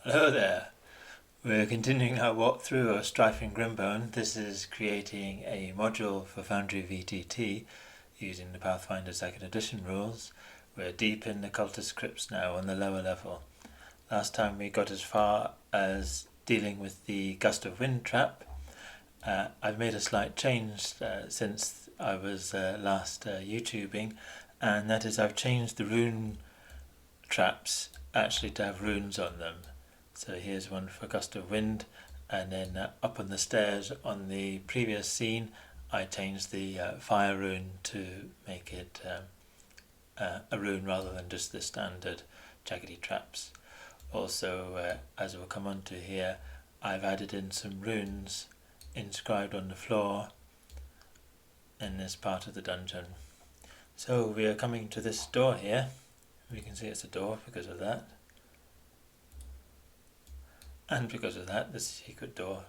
Hello there. We're continuing our walkthrough of Strife and Grimbone. This is creating a module for Foundry VTT using the Pathfinder 2nd edition rules. We're deep in the cultist crypts now on the lower level. Last time we got as far as dealing with the gust of wind trap. I've made a slight change since I was last YouTubing, and that is I've changed the rune traps actually to have runes on them. So here's one for gust of wind, and then up on the stairs on the previous scene I changed the fire rune to make it a rune rather than just the standard jaggedy traps. Also, as we'll come on to here, I've added in some runes inscribed on the floor in this part of the dungeon. So we are coming to this door here. We can see it's a door because of that. And because of that, this secret door.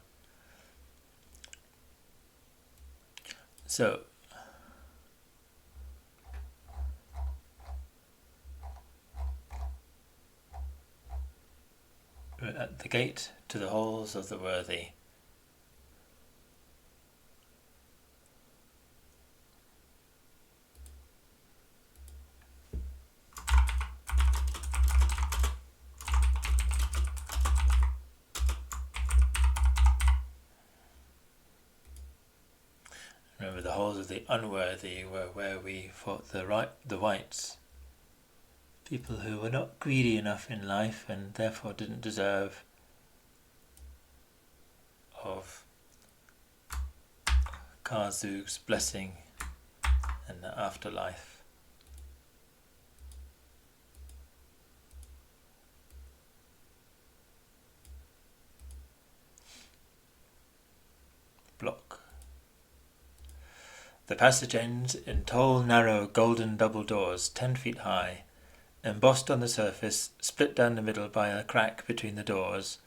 So, we're at the gate to the halls of the worthy. Remember, the halls of the unworthy were where we fought the whites. People who were not greedy enough in life and therefore didn't deserve of Karzug's blessing in the afterlife. Block. The passage ends in tall, narrow, golden double doors, 10 feet high. Embossed on the surface, split down the middle by a crack between the doors,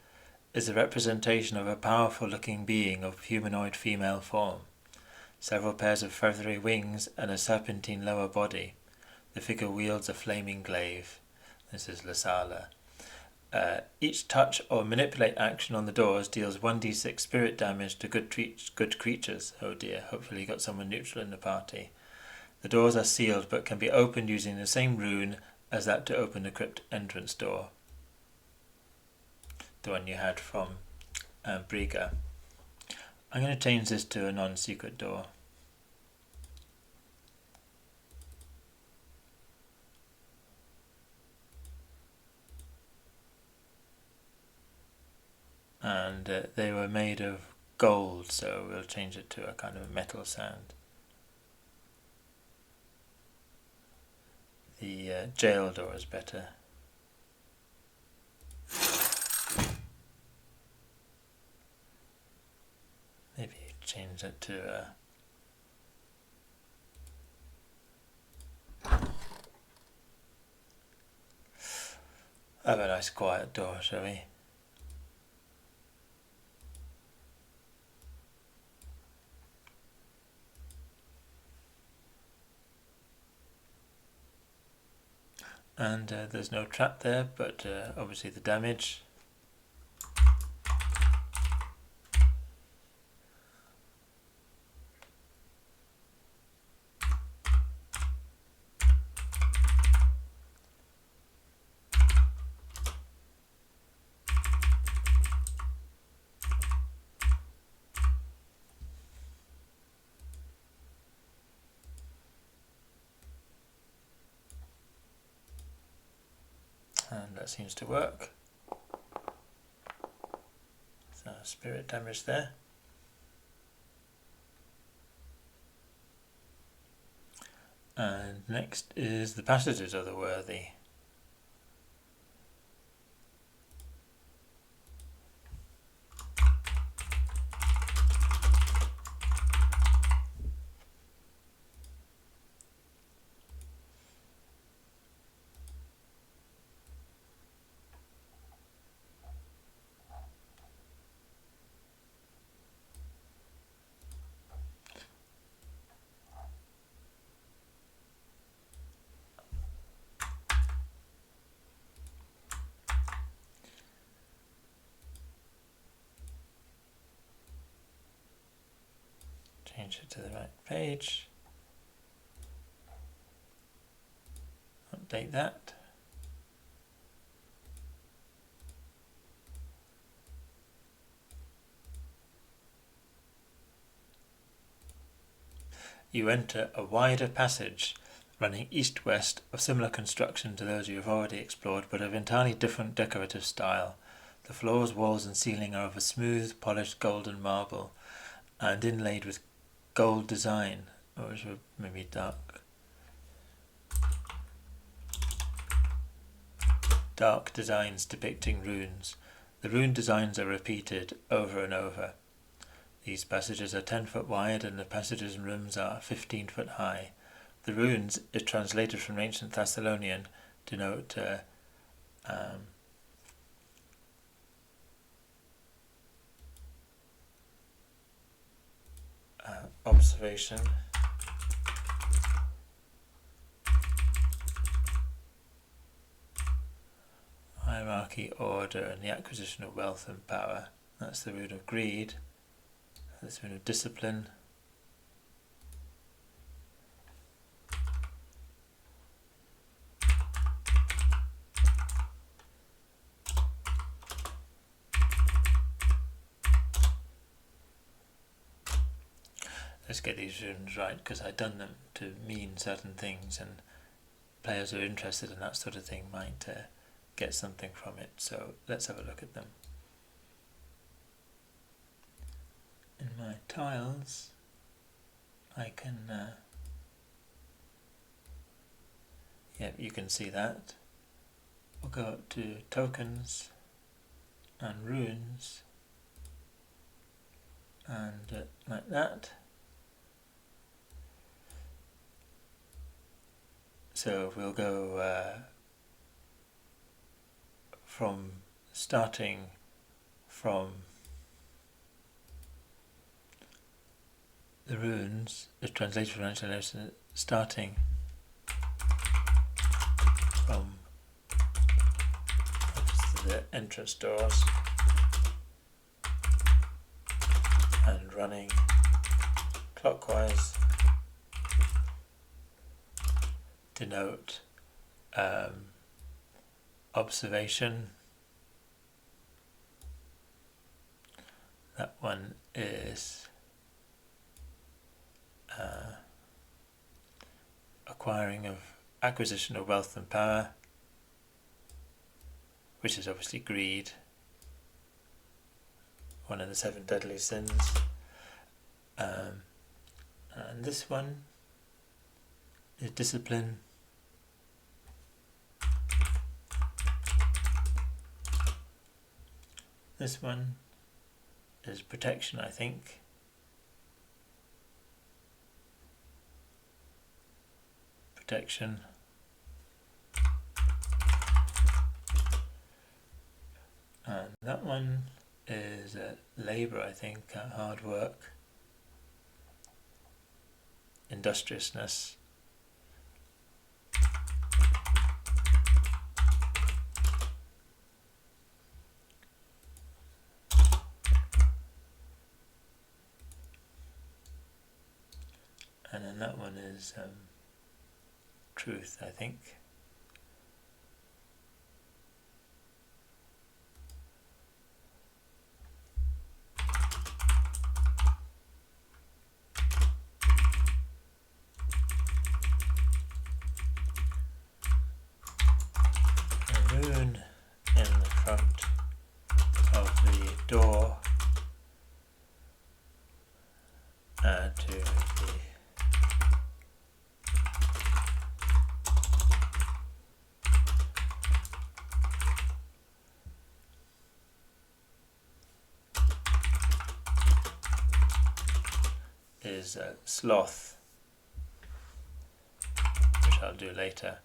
is a representation of a powerful-looking being of humanoid female form. Several pairs of feathery wings and a serpentine lower body. The figure wields a flaming glaive. This is Lasala. Each touch or manipulate action on the doors deals 1d6 spirit damage to good creatures. Oh dear, hopefully you got someone neutral in the party. The doors are sealed but can be opened using the same rune as that to open the crypt entrance door. The one you had from Briga. I'm going to change this to a non-secret door. And they were made of gold, so we'll change it to a kind of metal sound. The jail door is better. Maybe change it to have a nice quiet door, shall we? And there's no trap there, but obviously the damage. And that seems to work. So spirit damage there. And next is the passages of the worthy. change it to the right page. Update that. You enter a wider passage running east-west of similar construction to those you have already explored, but of entirely different decorative style. The floors, walls and ceiling are of a smooth, polished golden marble and inlaid with gold design, or maybe dark designs depicting runes. The rune designs are repeated over and over. These passages are 10 foot wide and the passages and rooms are 15 foot high. The runes, is translated from ancient Thessalonian, denote observation, hierarchy, order, and the acquisition of wealth and power. That's the rune of greed. That's the rune of discipline. Let's get these runes right, because I've done them to mean certain things, and players who are interested in that sort of thing might get something from it. So let's have a look at them. In my tiles, I can, you can see that. We'll go up to tokens and runes, and like that. So we'll go from starting from the runes, the translation from ancient legends, starting from the entrance doors and running clockwise, denote observation. That one is acquisition of wealth and power, which is obviously greed, one of the 7 deadly sins. And this one is discipline. This one is protection, I think. Protection. And that one is labour, I think, hard work, industriousness. And then that one is truth, I think. A rune in the front of the door to the is sloth, which I'll do later.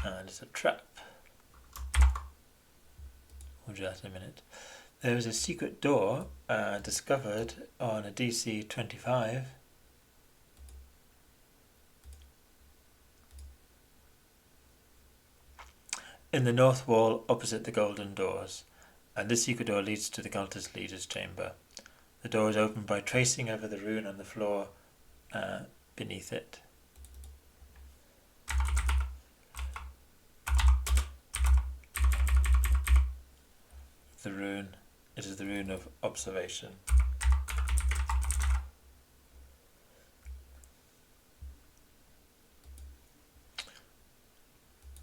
And it's a trap. We'll do that in a minute. There is a secret door discovered on a DC 25. in the north wall opposite the golden doors, and this secret door leads to the cultist leader's chamber. The door is opened by tracing over the rune on the floor beneath it. The rune, it is the rune of observation.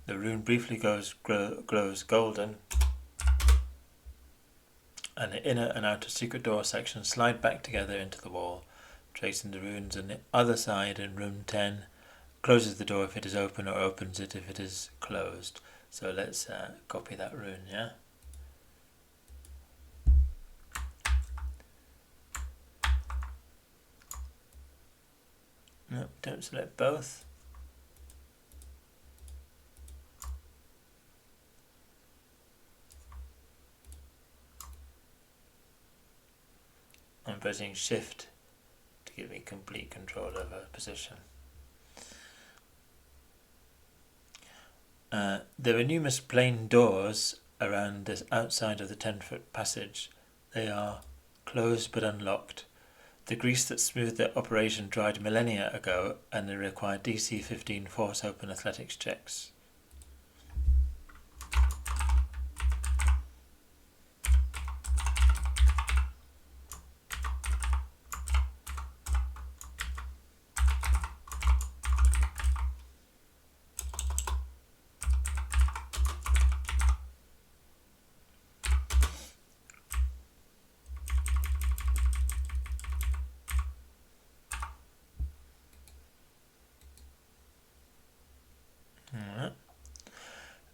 The rune briefly glows golden, and the inner and outer secret door sections slide back together into the wall, tracing the runes on the other side in room 10. Closes the door if it is open, or opens it if it is closed. So let's copy that rune, yeah? No, don't select both. I'm pressing Shift to give me complete control over position. There are numerous plain doors around this outside of the 10-foot passage. They are closed but unlocked. The grease that smoothed their operation dried millennia ago, and they require DC 15 force open athletics checks.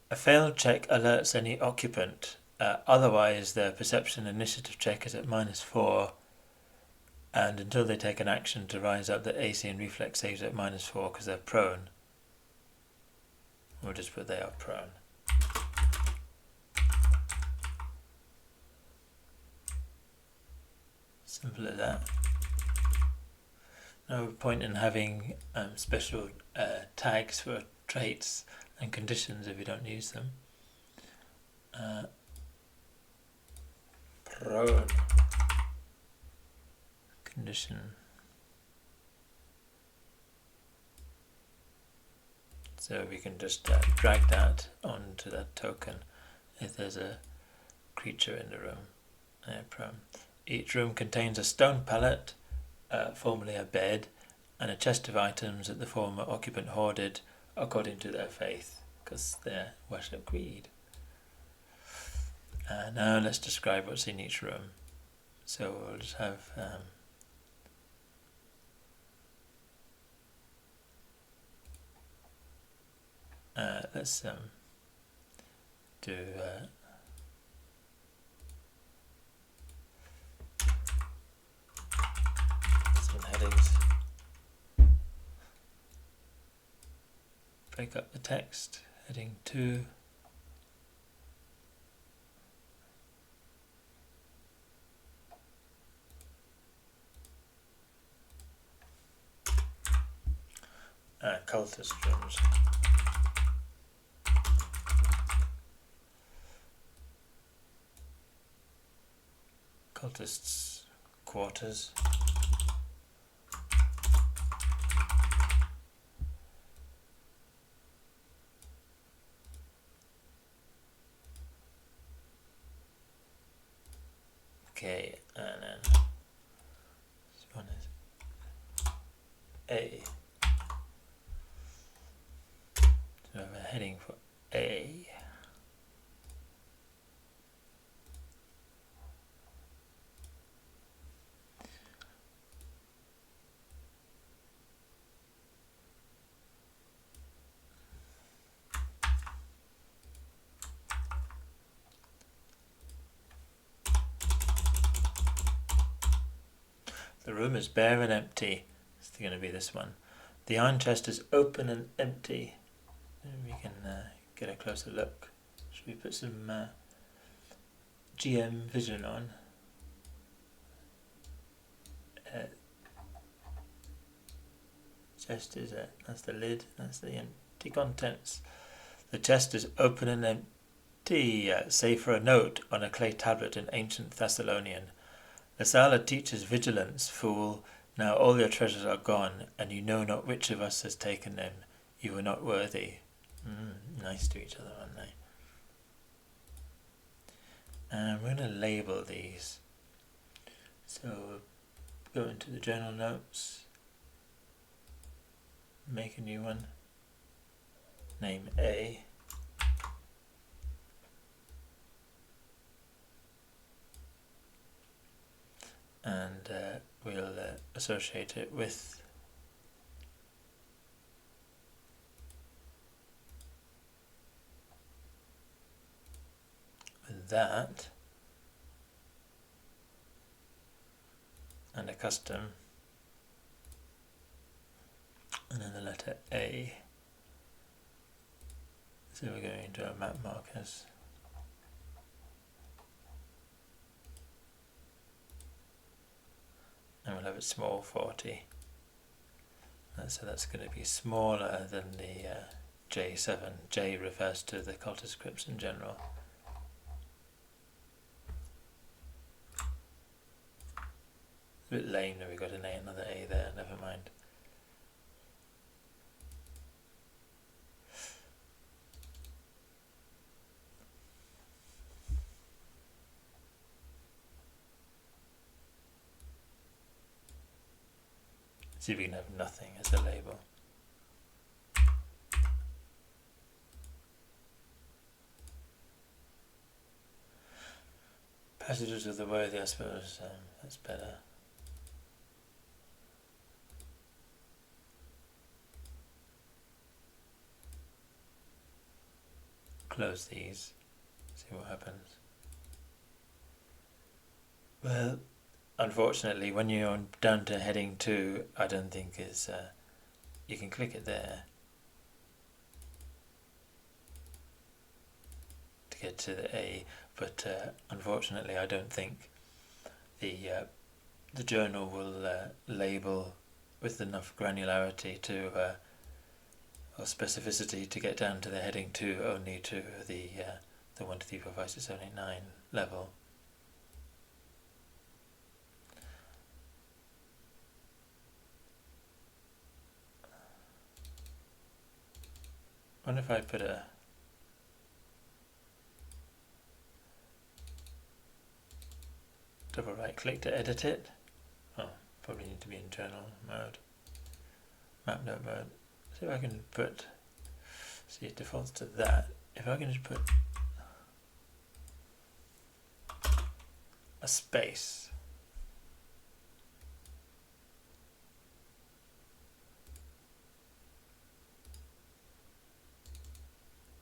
A failed check alerts any occupant. Otherwise, their perception initiative check is at -4, and until they take an action to rise up, the AC and reflex saves at -4 because they're prone. We'll just put they are prone. Simple as that. No point in having special tags for traits and conditions if you don't use them. Prone condition. So we can just drag that onto that token if there's a creature in the room. Prone. Each room contains a stone pallet, formerly a bed, and a chest of items that the former occupant hoarded according to their faith, because they worship greed. Now let's describe what's in each room. So we'll just have let's do some headings. Break up the text. Heading 2. Cultist rooms. Cultists' quarters. Okay, and then this one is A. So I have a heading for A. The room is bare and empty. It's going to be this one. The iron chest is open and empty. We can get a closer look. Should we put some GM vision on? Chest is that's the lid. That's the empty contents. The chest is open and empty, save for a note on a clay tablet in ancient Thessalonian. The Sala teaches vigilance, fool. Now all your treasures are gone, and you know not which of us has taken them. You are not worthy. Nice to each other, aren't they? And we're going to label these. So go into the journal notes, make a new one, name A, and we'll associate it with that, and a custom, and then the letter A. So we're going into our map markers. And we'll have it small 40. So that's going to be smaller than the J7. J refers to the cultist scripts in general. A bit lame that we got another A there, never mind. See if we can have nothing as a label. Passages of the worthy, I suppose, that's better. Close these, see what happens. Well, unfortunately, when you're down to heading 2, I don't think it's, you can click it there to get to the A, but unfortunately I don't think the journal will label with enough granularity to or specificity to get down to the heading 2, only to the 1, 2, 3, 4, 5, 6, 7, 8, 9 level. I wonder if I put a double right click to edit it. Oh, probably need to be in journal mode, map note mode. See if I can put, see it defaults to that. If I can just put a space.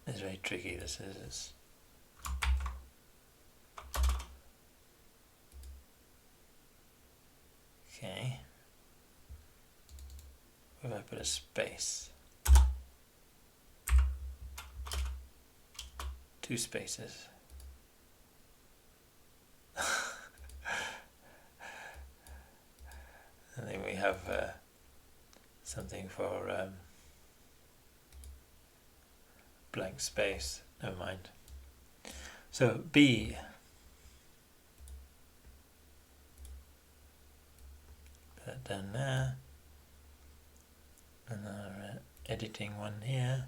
It's very tricky, this is. Okay. Where do I put a space? 2 spaces. And then we have something for blank space, never mind. So B. Put that down there. And our editing one here.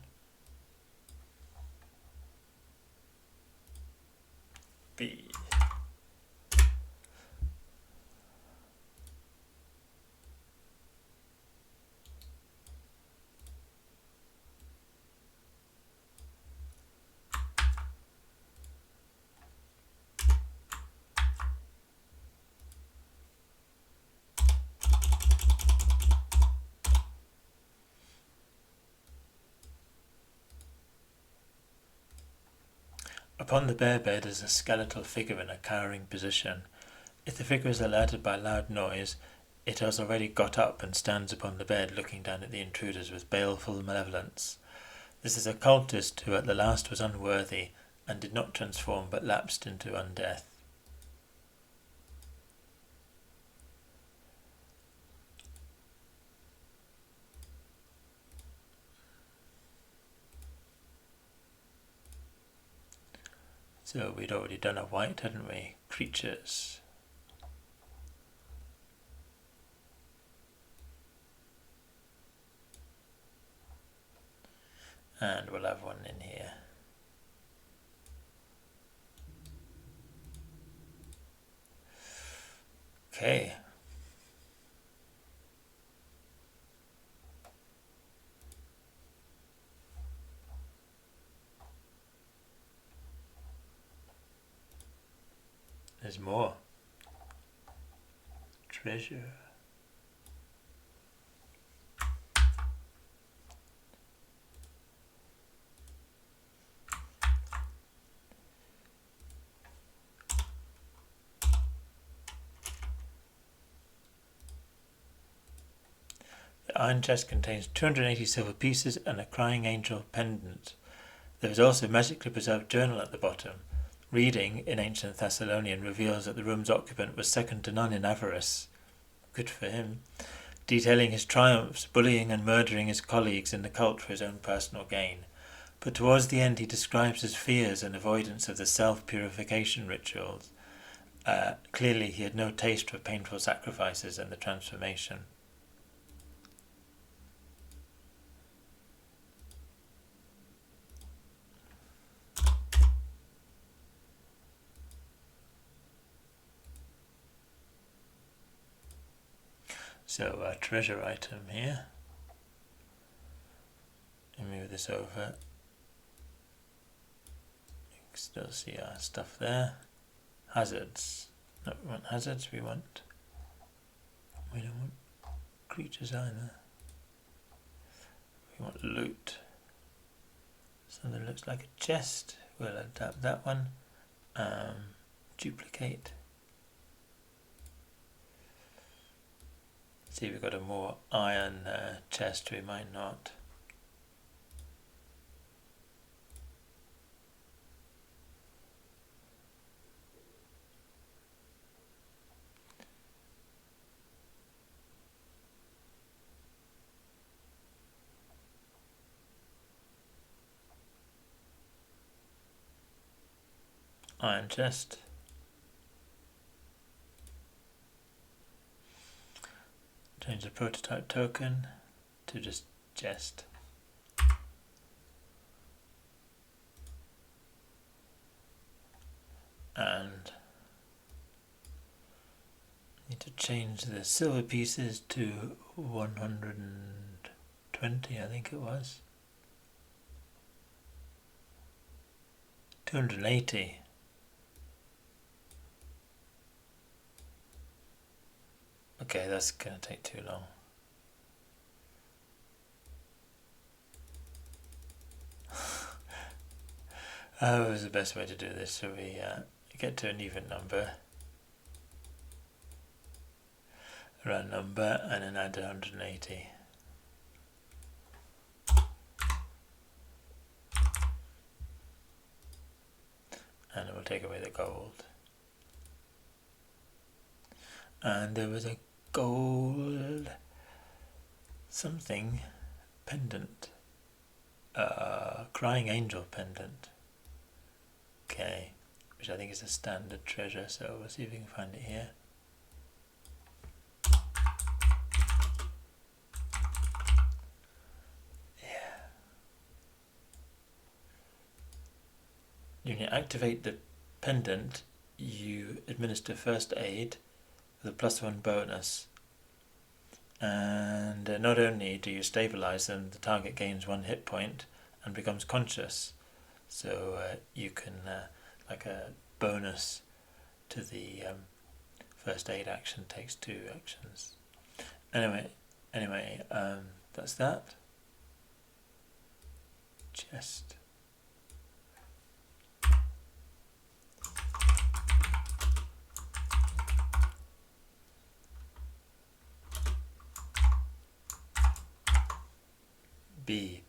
B. Upon the bare bed is a skeletal figure in a cowering position. If the figure is alerted by loud noise, it has already got up and stands upon the bed looking down at the intruders with baleful malevolence. This is a cultist who at the last was unworthy and did not transform but lapsed into undeath. So we'd already done a white, hadn't we? Creatures. And we'll have one in here. Okay. There's more. Treasure. The iron chest contains 280 silver pieces and a crying angel pendant. There is also a magically preserved journal at the bottom. Reading in ancient Thessalonian reveals that the room's occupant was second to none in avarice. Good for him. Detailing his triumphs, bullying and murdering his colleagues in the cult for his own personal gain. But towards the end he describes his fears and avoidance of the self-purification rituals. Clearly he had no taste for painful sacrifices and the transformation. So a treasure item here. And move this over. You can still see our stuff there. Hazards. No, we want hazards, we don't want creatures either. We want loot. Something that looks like a chest. We'll adapt that one. Duplicate. See, we've got a more iron chest, we might not. Iron chest. Change the prototype token to just chest. And need to change the silver pieces to 120, I think it was. 280. Okay, that's going to take too long. What was the best way to do this? So we get to an even number, a round number, and then add 180. And it will take away the gold. And there was a gold something pendant, crying angel pendant. Okay, which I think is a standard treasure, so we'll see if we can find it here. Yeah. When you activate the pendant, you administer first aid with a +1 bonus, and not only do you stabilize them, the target gains 1 hit point and becomes conscious. So you can, like a bonus to the first aid action, takes 2 actions. Anyway, that's that. Chest. B.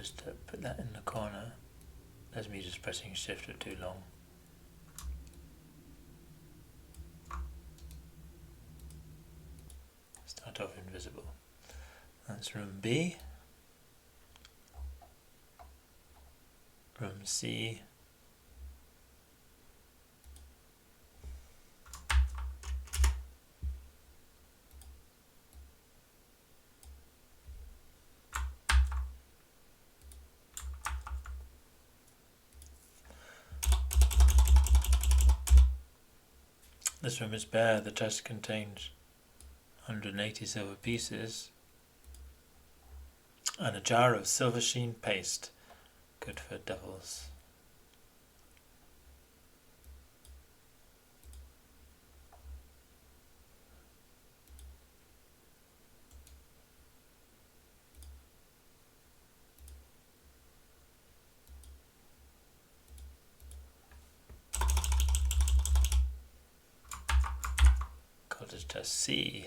just put that in the corner. That's me just pressing shift for too long. Start off invisible. That's room B. Room C. This room is bare. The chest contains 180 silver pieces and a jar of silver sheen paste, good for devils. Cultist chest C.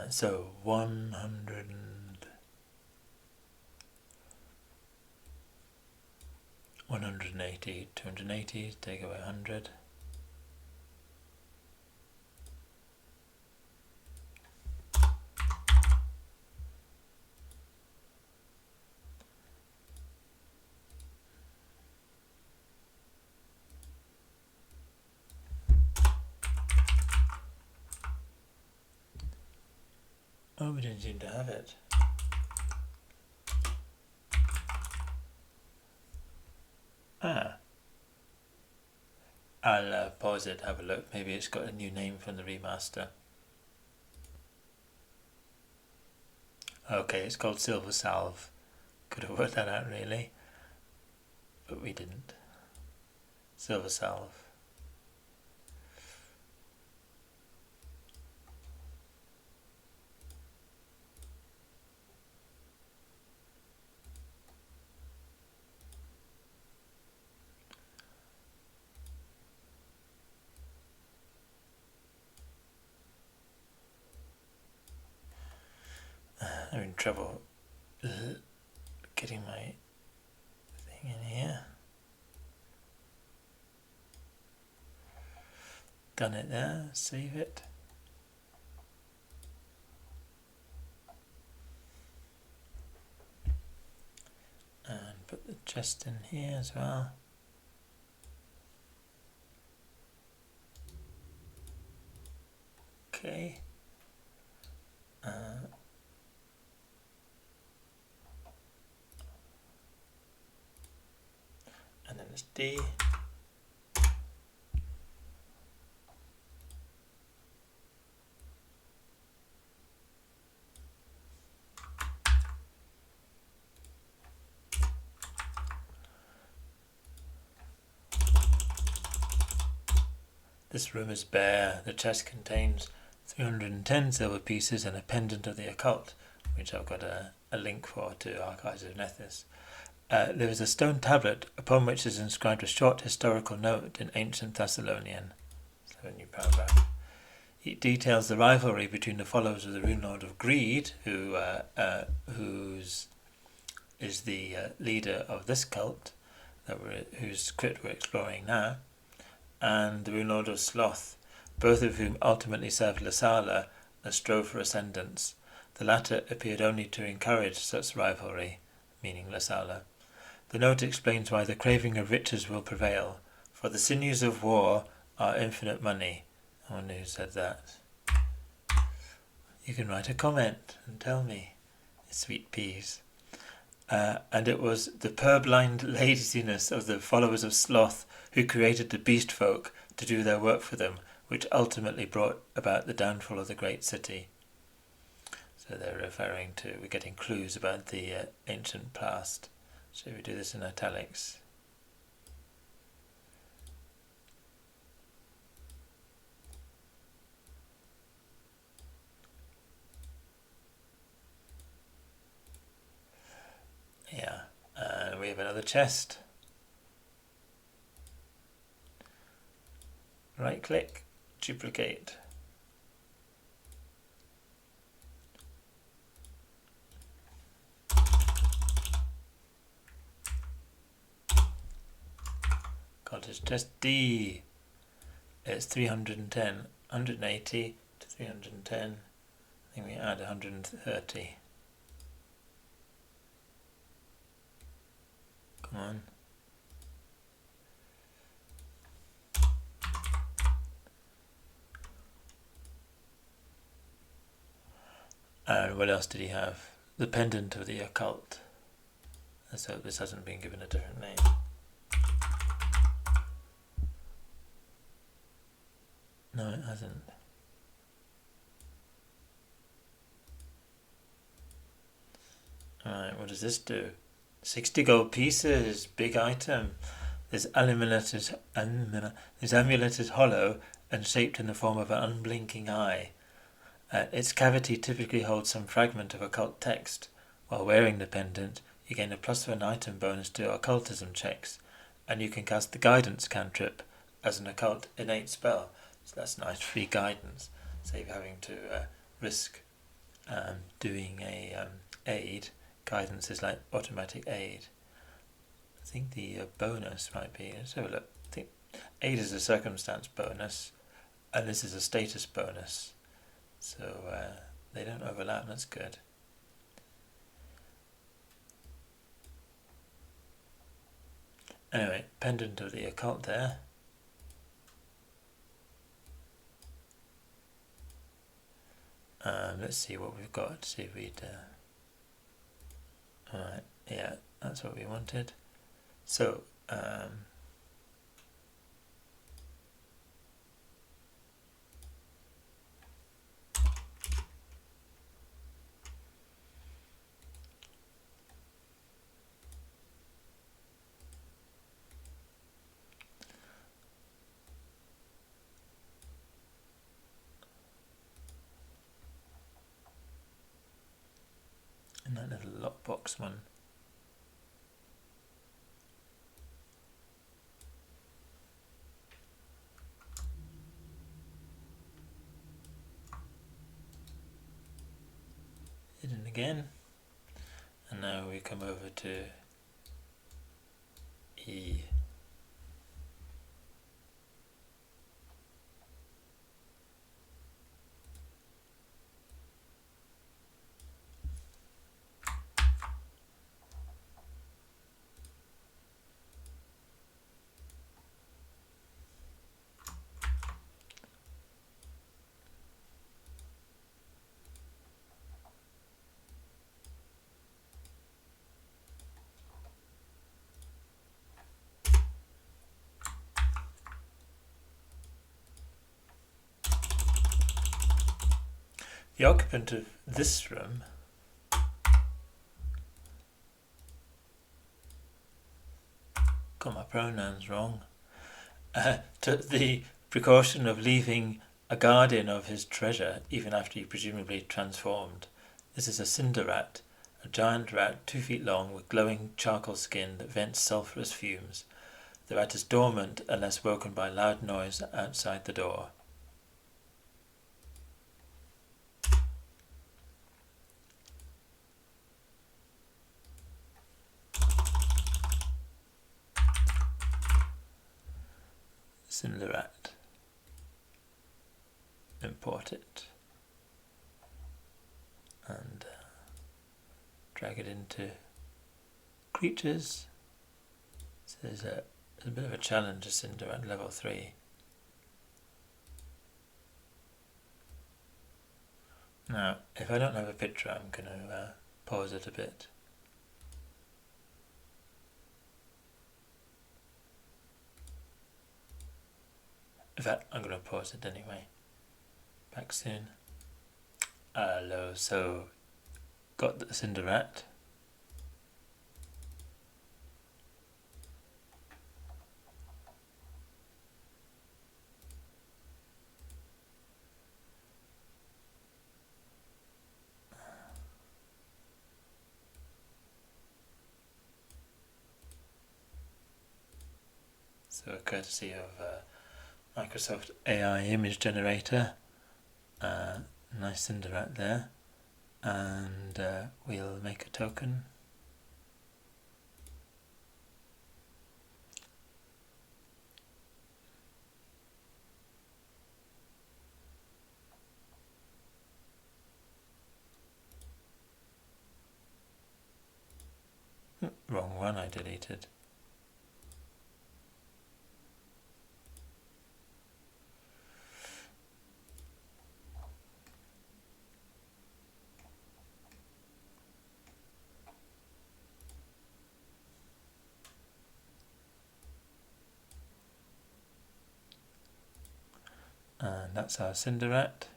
So 180, 280, take away 100. Oh, we didn't seem to have it. I'll pause it, have a look. Maybe it's got a new name from the remaster. Okay, it's called Silver Salve. Could have worked that out really, but we didn't. Silver Salve. I'm in trouble getting my thing in here. Done it there, save it. And put the chest in here as well. Okay. And then it's D. This room is bare. The chest contains 310 silver pieces and a pendant of the occult, which I've got a link for to Archives of Nethys. There is a stone tablet upon which is inscribed a short historical note in ancient Thessalonian. So a new paragraph. It details the rivalry between the followers of the Rune Lord of Greed, who's is the leader of this cult, whose crypt we're exploring now, and the Rune Lord of Sloth, both of whom ultimately served Lasala and strove for ascendance. The latter appeared only to encourage such rivalry, meaning Lasala. The note explains why the craving of riches will prevail, for the sinews of war are infinite money. I wonder who said that. You can write a comment and tell me. Sweet peas. And it was the purblind laziness of the followers of Sloth who created the beast folk to do their work for them, which ultimately brought about the downfall of the great city. So they're referring to, we're getting clues about the ancient past. So we do this in italics. Yeah, and we have another chest. Right click, duplicate. press D. It's 310. 180 to 310. I think we add 130. Come on. And what else did he have? The pendant of the occult. Let's hope this hasn't been given a different name. No, it hasn't. Alright, what does this do? 60 gold pieces, big item. This amulet is hollow and shaped in the form of an unblinking eye. Its cavity typically holds some fragment of occult text. While wearing the pendant, you gain a +1 item bonus to occultism checks, and you can cast the guidance cantrip as an occult innate spell. So that's nice free guidance. Save having to risk doing a aid. Guidance is like automatic aid. I think the bonus might be, let's have a look. I think aid is a circumstance bonus, and this is a status bonus. So they don't overlap, that's good. Anyway, pendant of the occult there. Let's see what we've got, see if we'd... Alright, yeah, that's what we wanted. So, and that little lockbox one. Hidden again. And now we come over to E. The occupant of this room got my pronouns wrong. Took the precaution of leaving a guardian of his treasure even after he presumably transformed. This is a cinder rat, a giant rat 2 feet long with glowing charcoal skin that vents sulphurous fumes. The rat is dormant unless woken by loud noise outside the door. Cinder rat. Import it. And drag it into creatures. So there's a bit of a challenge, a cinder rat level 3. Now, if I don't have a picture, I'm going to pause it a bit. In fact, I'm going to pause it anyway. Back soon. Hello, so got the cinder rat. So courtesy of Microsoft AI image generator, nice cinder rat there, and we'll make a token. deleted. And that's our Cinderat.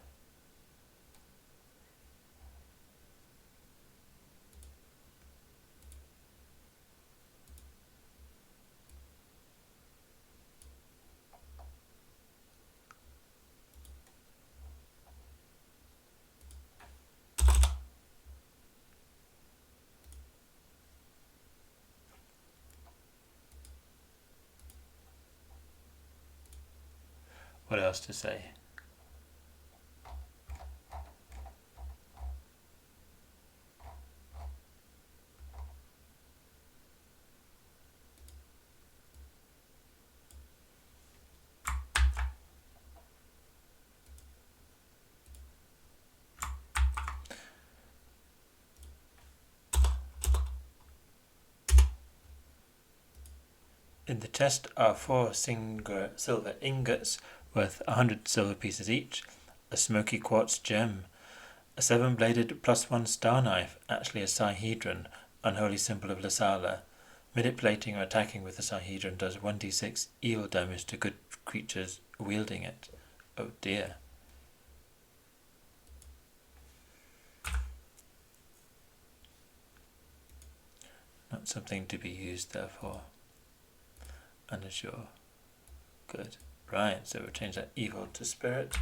What else to say? In the chest are 4 silver ingots worth 100 silver pieces each, a smoky quartz gem, a 7-bladed +1 star knife, actually a Sihedron, unholy symbol of Lasala. Manipulating or attacking with the Sihedron does 1d6 evil damage to good creatures wielding it. Oh dear. Not something to be used therefore. Unsure. Good. Right, so we'll change that evil to spirit.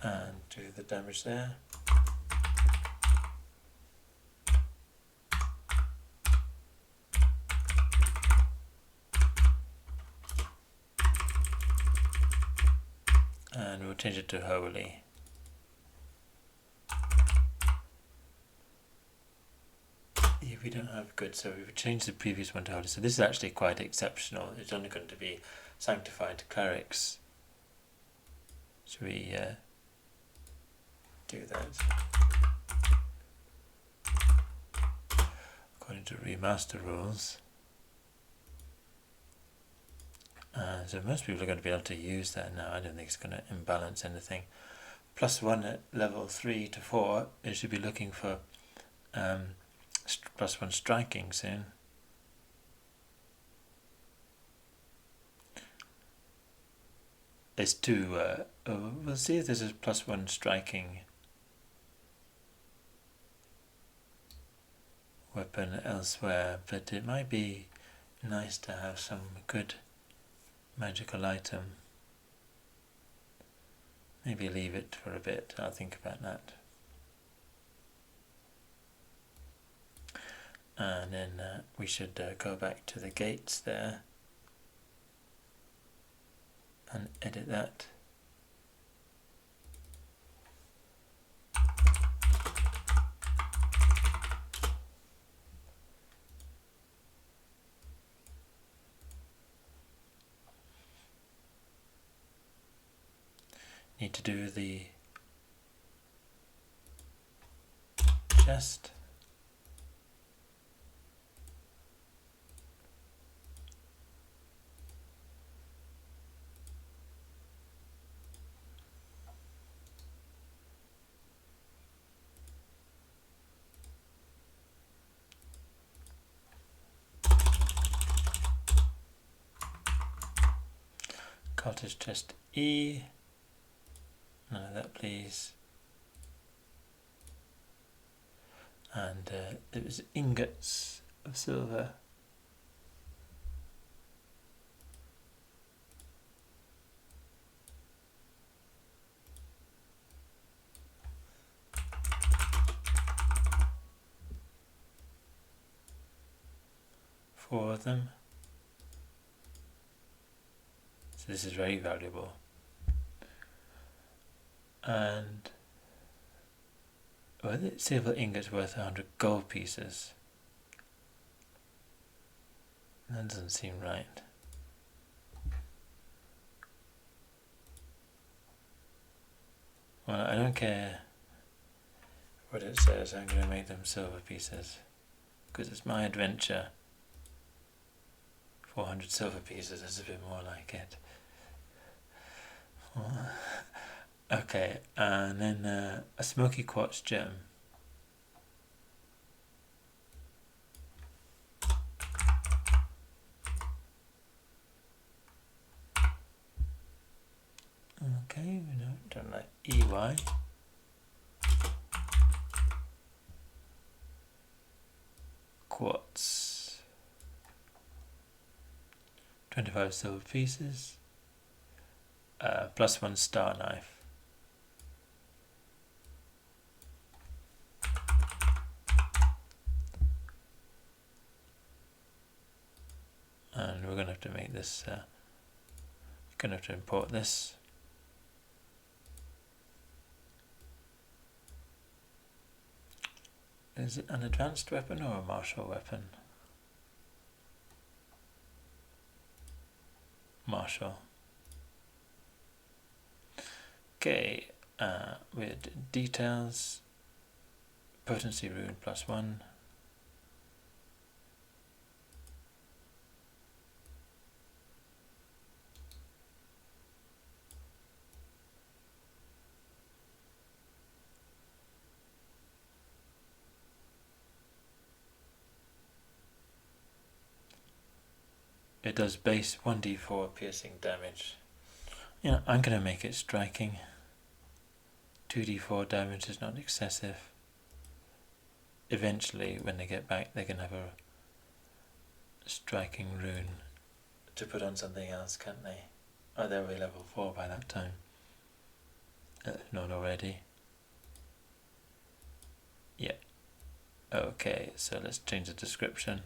And do the damage there. And we'll change it to holy. Yeah, we don't have good, so we've changed the previous one to holy. So this is actually quite exceptional. It's only going to be sanctified clerics. Should we do that? According to remaster rules. So most people are going to be able to use that now. I don't think it's going to imbalance anything. +1 at level 3 to 4. It should be looking for +1 striking soon. It's 2. We'll see if this is +1 striking weapon elsewhere, but it might be nice to have some good magical item. Maybe leave it for a bit. I'll think about that. And then we should go back to the gates there and edit that. Need to do the chest. Cultist chest E. None of that, please. And it was ingots of silver. Four of them. So this is very valuable. And well, silver ingots worth 100 gold pieces. That doesn't seem right. Well, I don't care what it says. I'm going to make them silver pieces because it's my adventure. 400 silver pieces is a bit more like it. Okay, and then a smoky quartz gem. Okay, we don't like EY. Quartz. 25 silver pieces. +1 star knife. And we're going to have to make this, going to have to import this. Is it an advanced weapon or a martial weapon? Martial. Okay, with details, potency rune +1. It does base 1d4 piercing damage. Yeah, I'm going to make it striking. 2d4 damage is not excessive. Eventually, when they get back, they can have a striking rune to put on something else, can't they? Oh, they'll be level 4 by that time. Not already. Yeah. Okay, so let's change the description.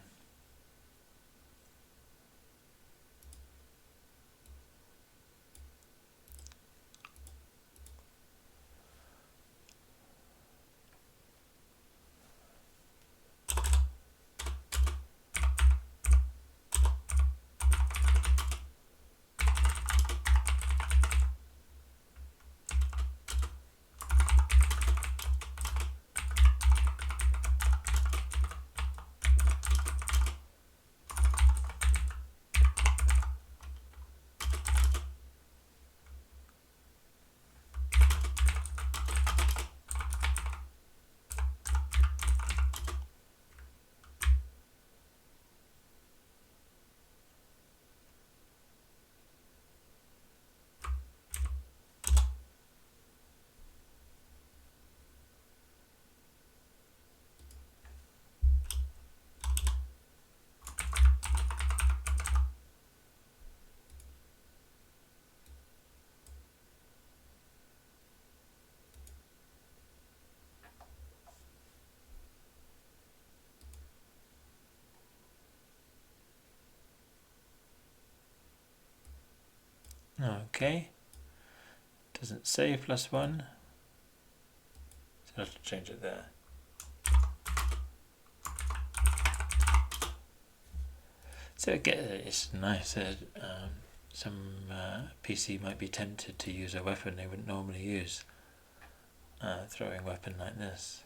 Okay. Doesn't say +1. So I'll have to change it there. So it's nice that some PC might be tempted to use a weapon they wouldn't normally use. Throwing weapon like this.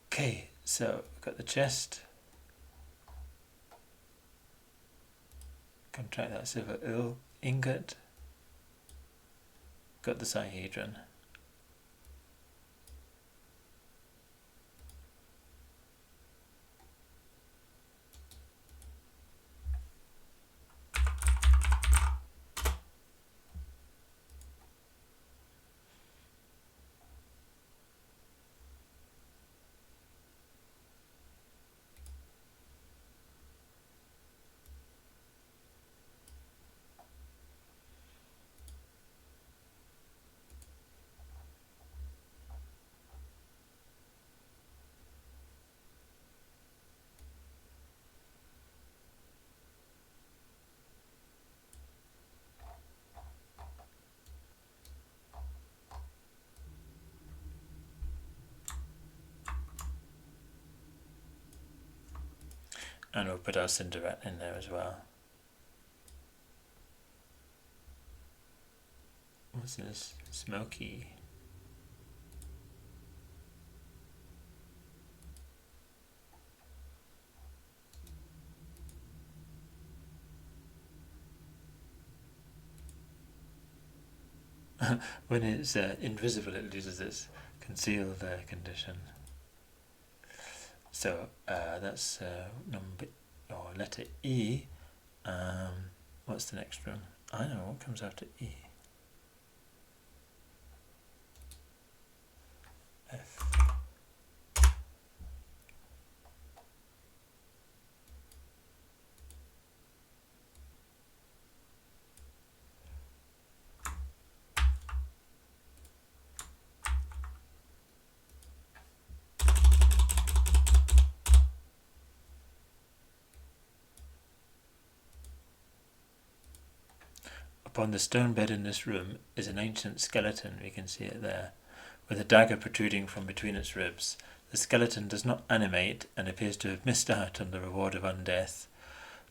Okay, so we've got the chest. Contract that silver ingot. Got the Sihedron. And we'll put our Cinderette in there as well. What's this? Smoky. when it's invisible, it loses its concealed condition. So that's number or letter E. What's the next room? I know what comes after E. F. Upon the stone bed in this room is an ancient skeleton, we can see it there, with a dagger protruding from between its ribs. The skeleton does not animate and appears to have missed out on the reward of undeath.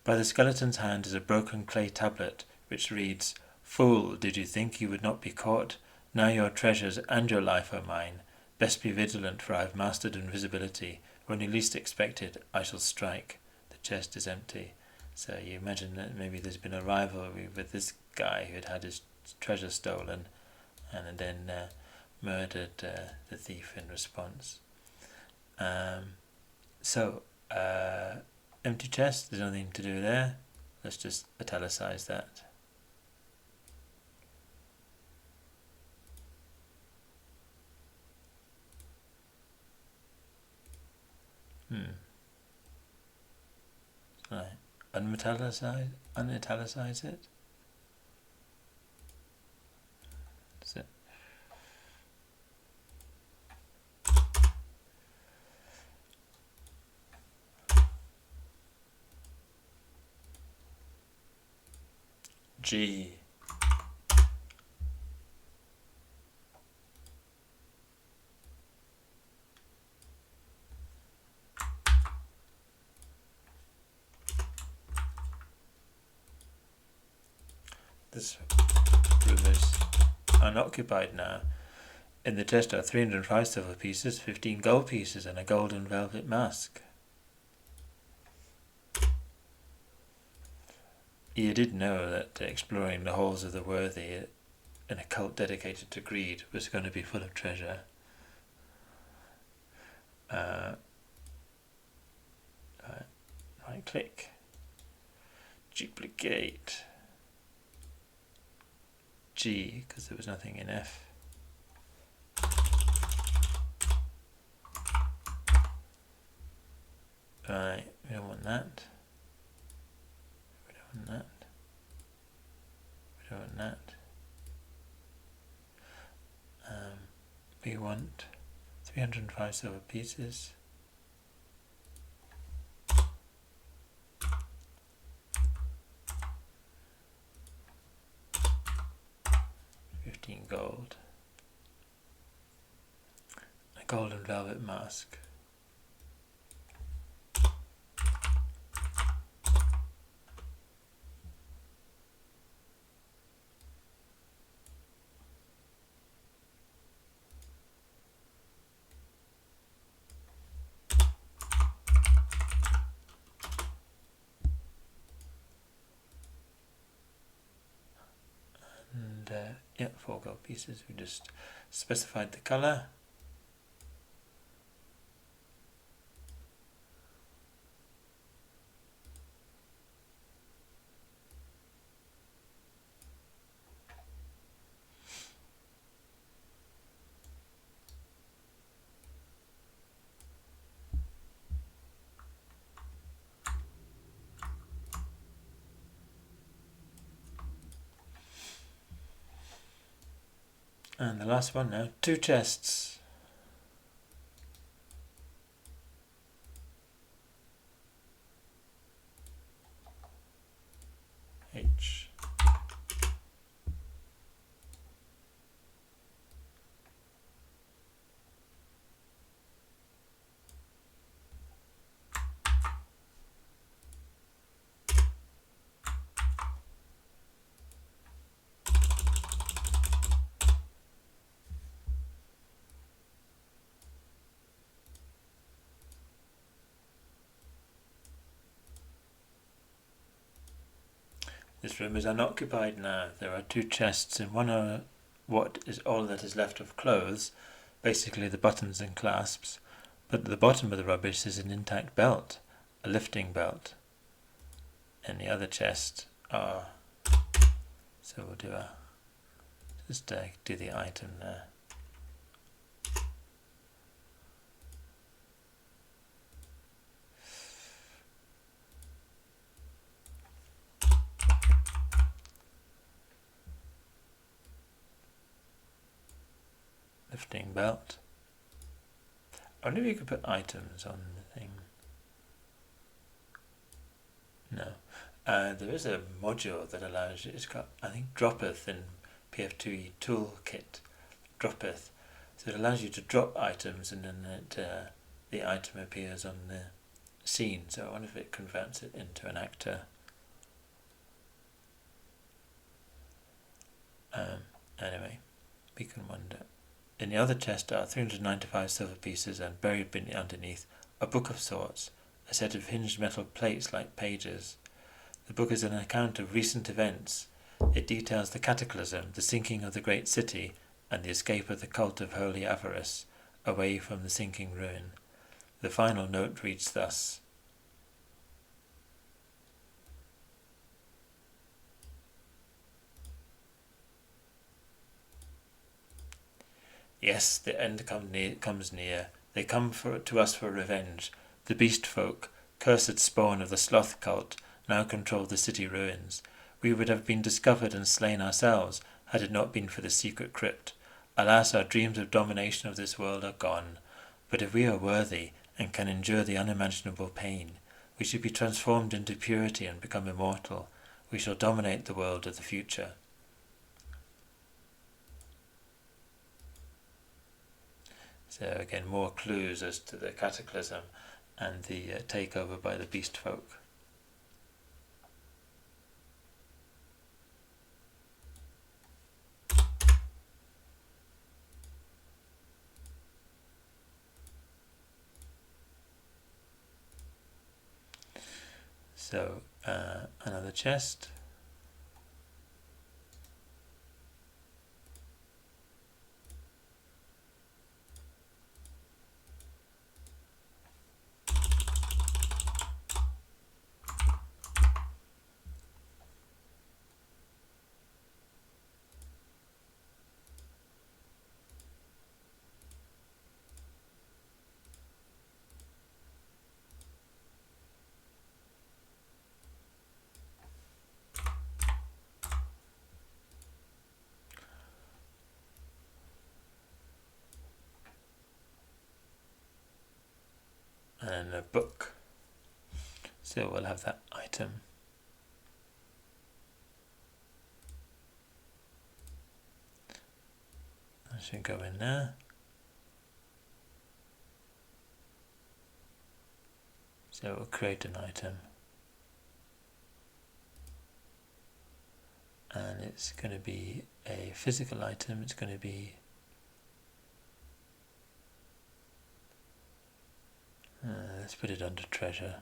By the skeleton's hand is a broken clay tablet, which reads, "Fool, did you think you would not be caught? Now your treasures and your life are mine. Best be vigilant, for I have mastered invisibility. When you least expect it, I shall strike." The chest is empty. So you imagine that maybe there's been a rivalry with this guy who had had his treasure stolen and then murdered the thief in response. Empty chest, there's nothing to do there. Let's just italicize that. Right. Unitalicize it. That's it. G. This room is unoccupied now. In the chest are 305 silver pieces, 15 gold pieces, and a golden velvet mask. You did know that exploring the halls of the worthy in a cult dedicated to greed was going to be full of treasure. Right click, duplicate, G, because there was nothing in F. Right, we don't want that. We don't want that. We don't want that. We want 305 silver pieces. Gold. A golden velvet mask. And 4 gold pieces. We just specified the color. And the last one now, 2 chests. H. This room is unoccupied now. There are 2 chests in one what is all that is left of clothes, basically the buttons and clasps, but at the bottom of the rubbish is an intact belt, a lifting belt. And the other chest are, so we'll do do the item there. Lifting belt. I wonder if you could put items on the thing. No. There is a module that allows you, it's got, I think, droppeth in PF2E toolkit. Droppeth. So it allows you to drop items and then the item appears on the scene. So I wonder if it converts it into an actor. Anyway, we can wonder. In the other chest are 395 silver pieces, and buried underneath a book of sorts, a set of hinged metal plates like pages. The book is an account of recent events. It details the cataclysm, the sinking of the great city, and the escape of the cult of holy avarice away from the sinking ruin. The final note reads thus: Yes, the end comes near. They come to us for revenge. The beast folk, cursed spawn of the sloth cult, now control the city ruins. We would have been discovered and slain ourselves had it not been for the secret crypt. Alas, our dreams of domination of this world are gone. But if we are worthy and can endure the unimaginable pain, we should be transformed into purity and become immortal. We shall dominate the world of the future. So again, more clues as to the cataclysm and the takeover by the beast folk. So another chest. And a book. So we'll have that item. I should go in there. So we'll create an item. And it's going to be a physical item. It's going to be let's put it under treasure.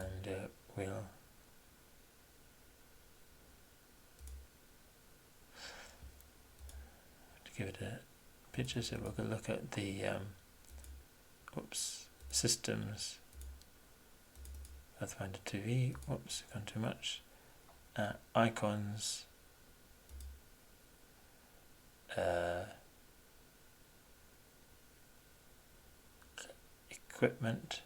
And we'll give it a picture. So we'll go look at the systems. Pathfinder 2E. Whoops, gone too much. Icons. Equipment.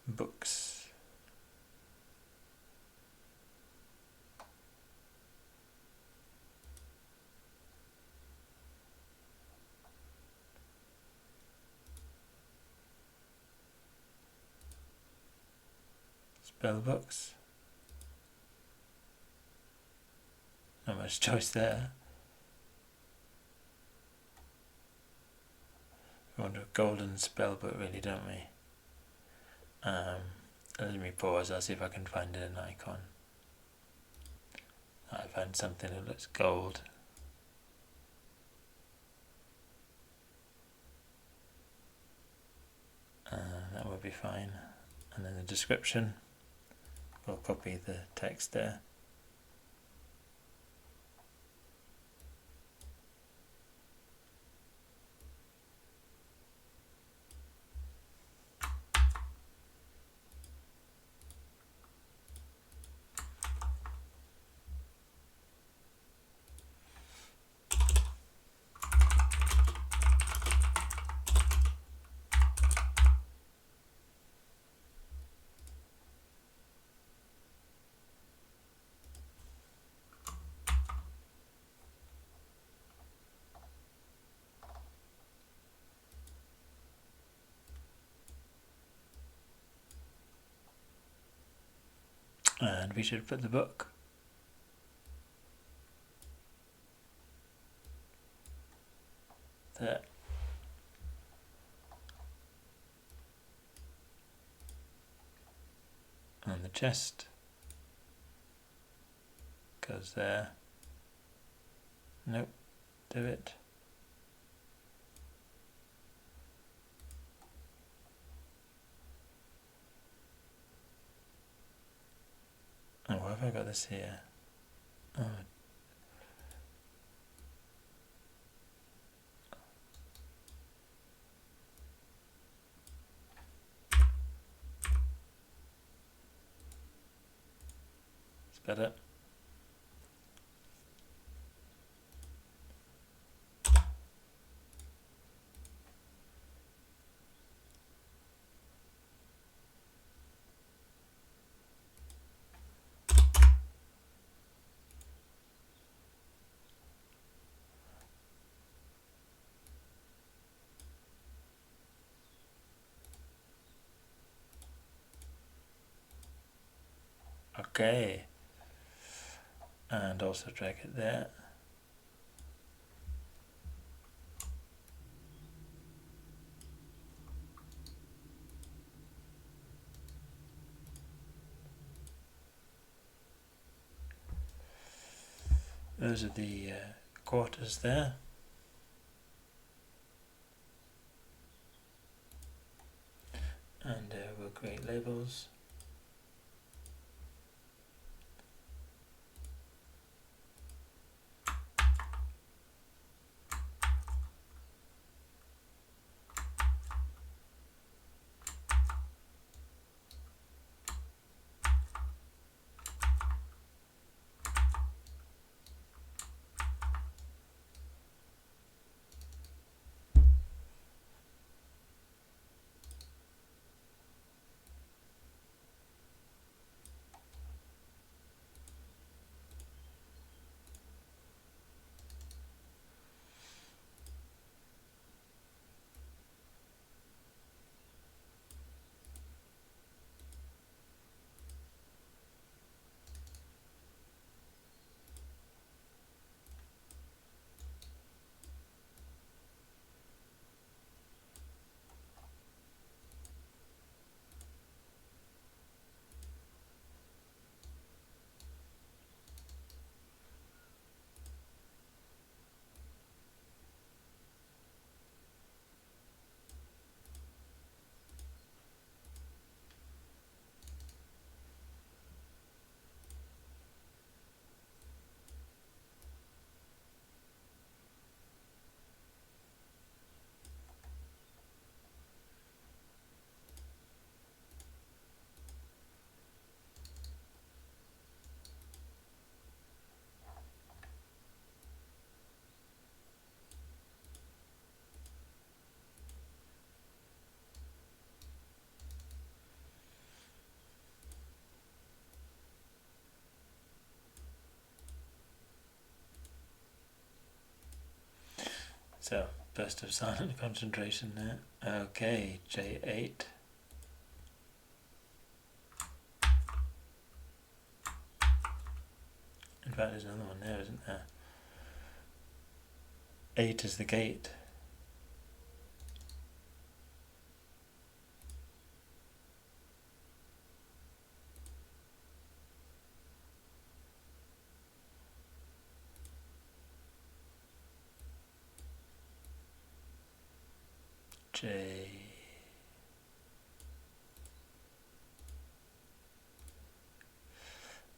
Books. spell books. Not much choice there. We want a golden spell book, really, don't we? Let me pause. I'll see if I can find an icon. I found something that looks gold. That would be fine. And then the description. We'll copy the text there. And we should put the book there. And the chest goes there. Nope, do it. Oh, why have I got this here? Oh. It's better. Okay, and also drag it there. Those are the quarters there. And we'll create labels. So, burst of silent concentration there. Okay, J8. fact, there's another one there, isn't there? 8 is the gate. J.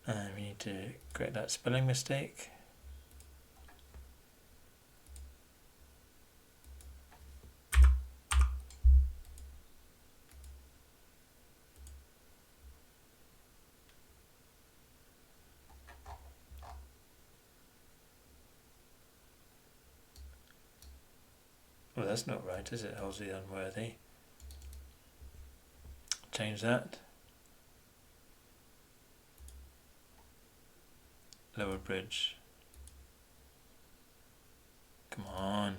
And we need to correct that spelling mistake. Well, that's not right, is it? Halsey unworthy. Change that. Lower bridge. Come on.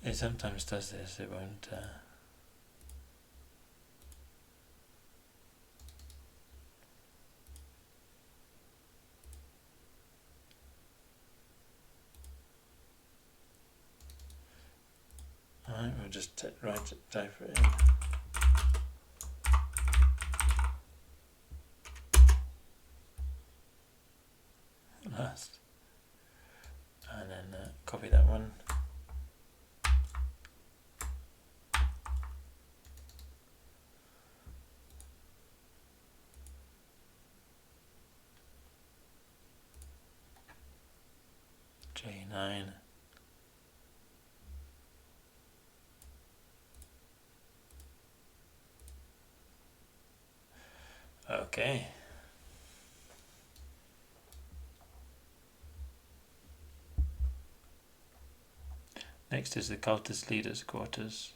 It sometimes does this, it won't... Alright, we'll just type it in. Last. And then copy that one. J9. Okay. Next is the cultist leader's quarters.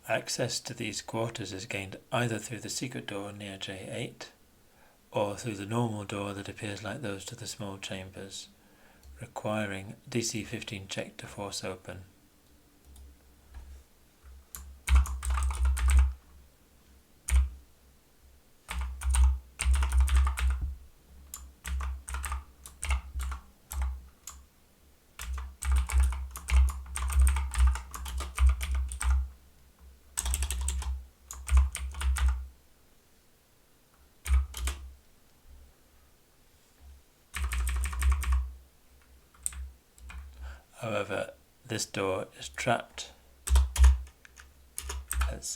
Access to these quarters is gained either through the secret door near J8 or through the normal door that appears like those to the small chambers, requiring DC 15 check to force open. However, this door is trapped. This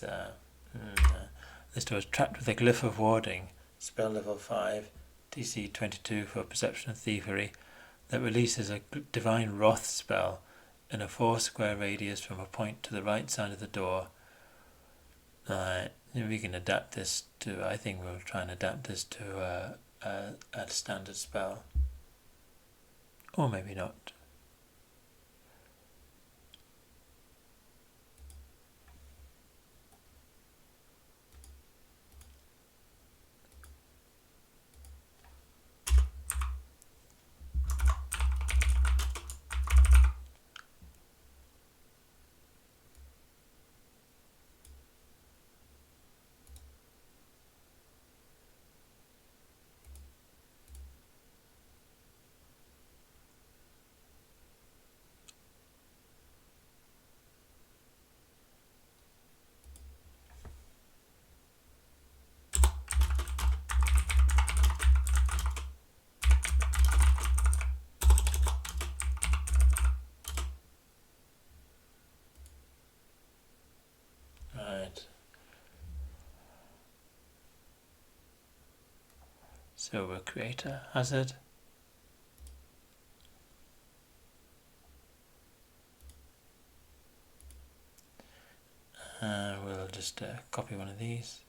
door is trapped with a glyph of warding, spell level 5, DC 22 for perception of thievery, that releases a divine wrath spell in a 4 square radius from a point to the right side of the door. We can adapt this to, I think we'll try and adapt this to a standard spell. Or maybe not. So we'll create a hazard. We'll just copy one of these.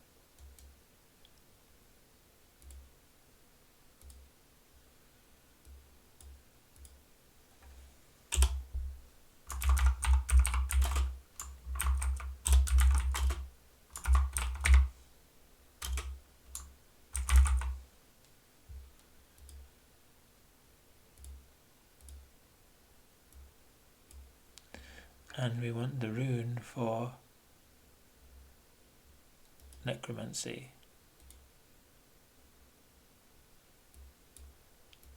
And we want the rune for necromancy.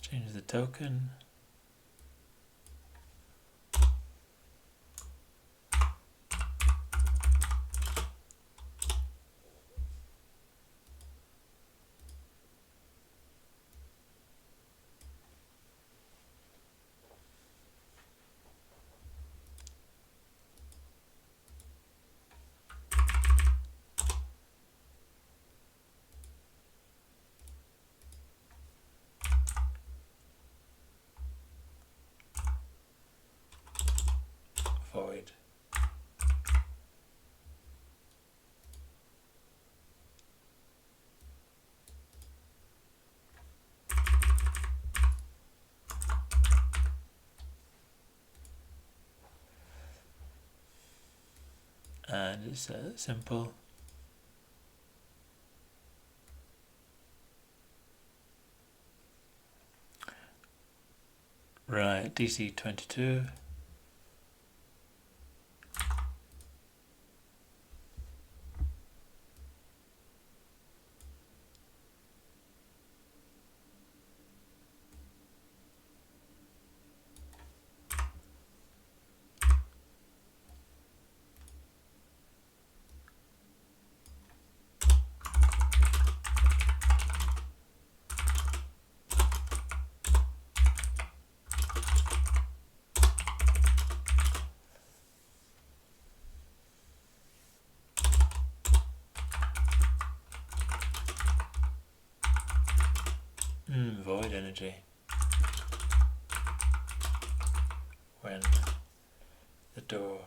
Change the token. Void. And it's simple. Right, DC 22. Void energy. When the door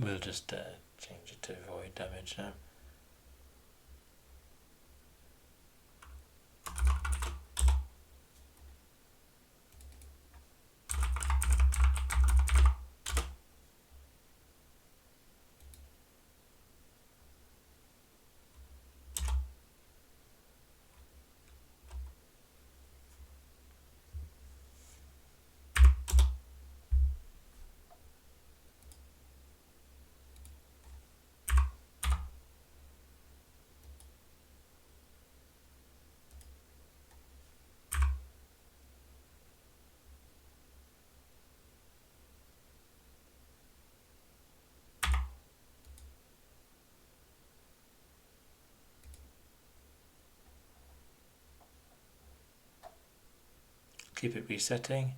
we'll just change it to void damage now. Keep it resetting.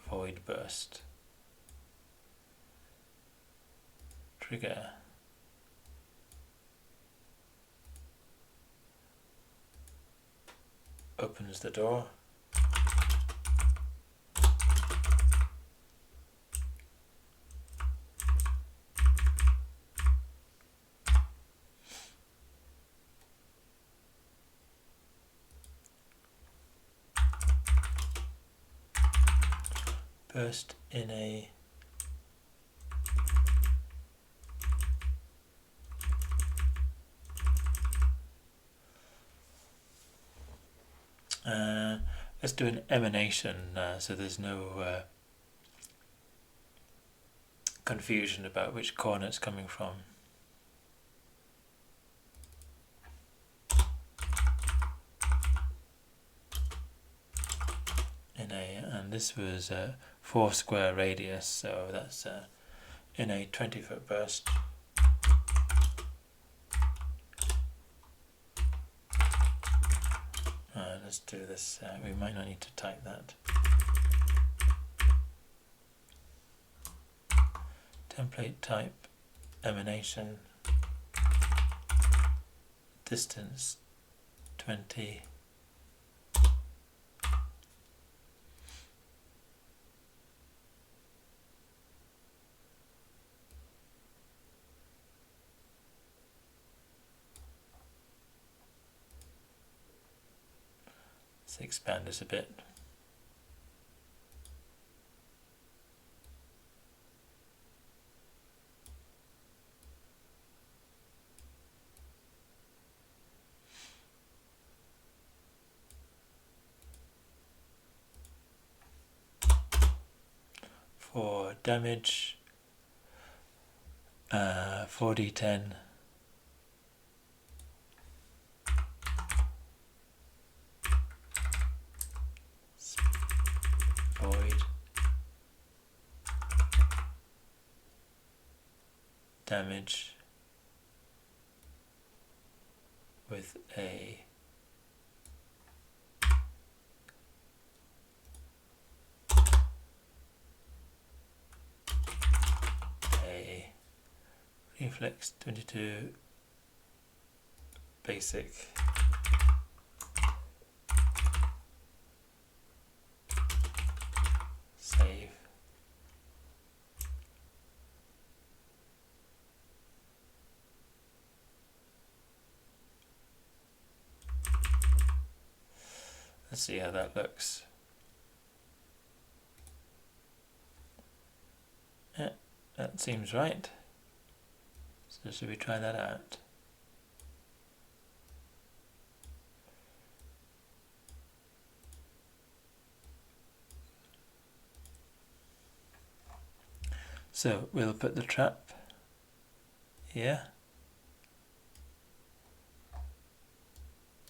Void burst. Trigger. Opens the door. Burst in a let's do an emanation so there's no confusion about which corner it's coming from. and this was a 4 square radius, so that's in a 20-foot burst. Let's do this. We might not need to type that. Template type, emanation, distance 20. Let's expand this a bit. For damage, 4d10. Void. Damage with a reflex 22 basic save. Let's see how that looks. Yeah, that seems right. So should we try that out? So we'll put the trap here.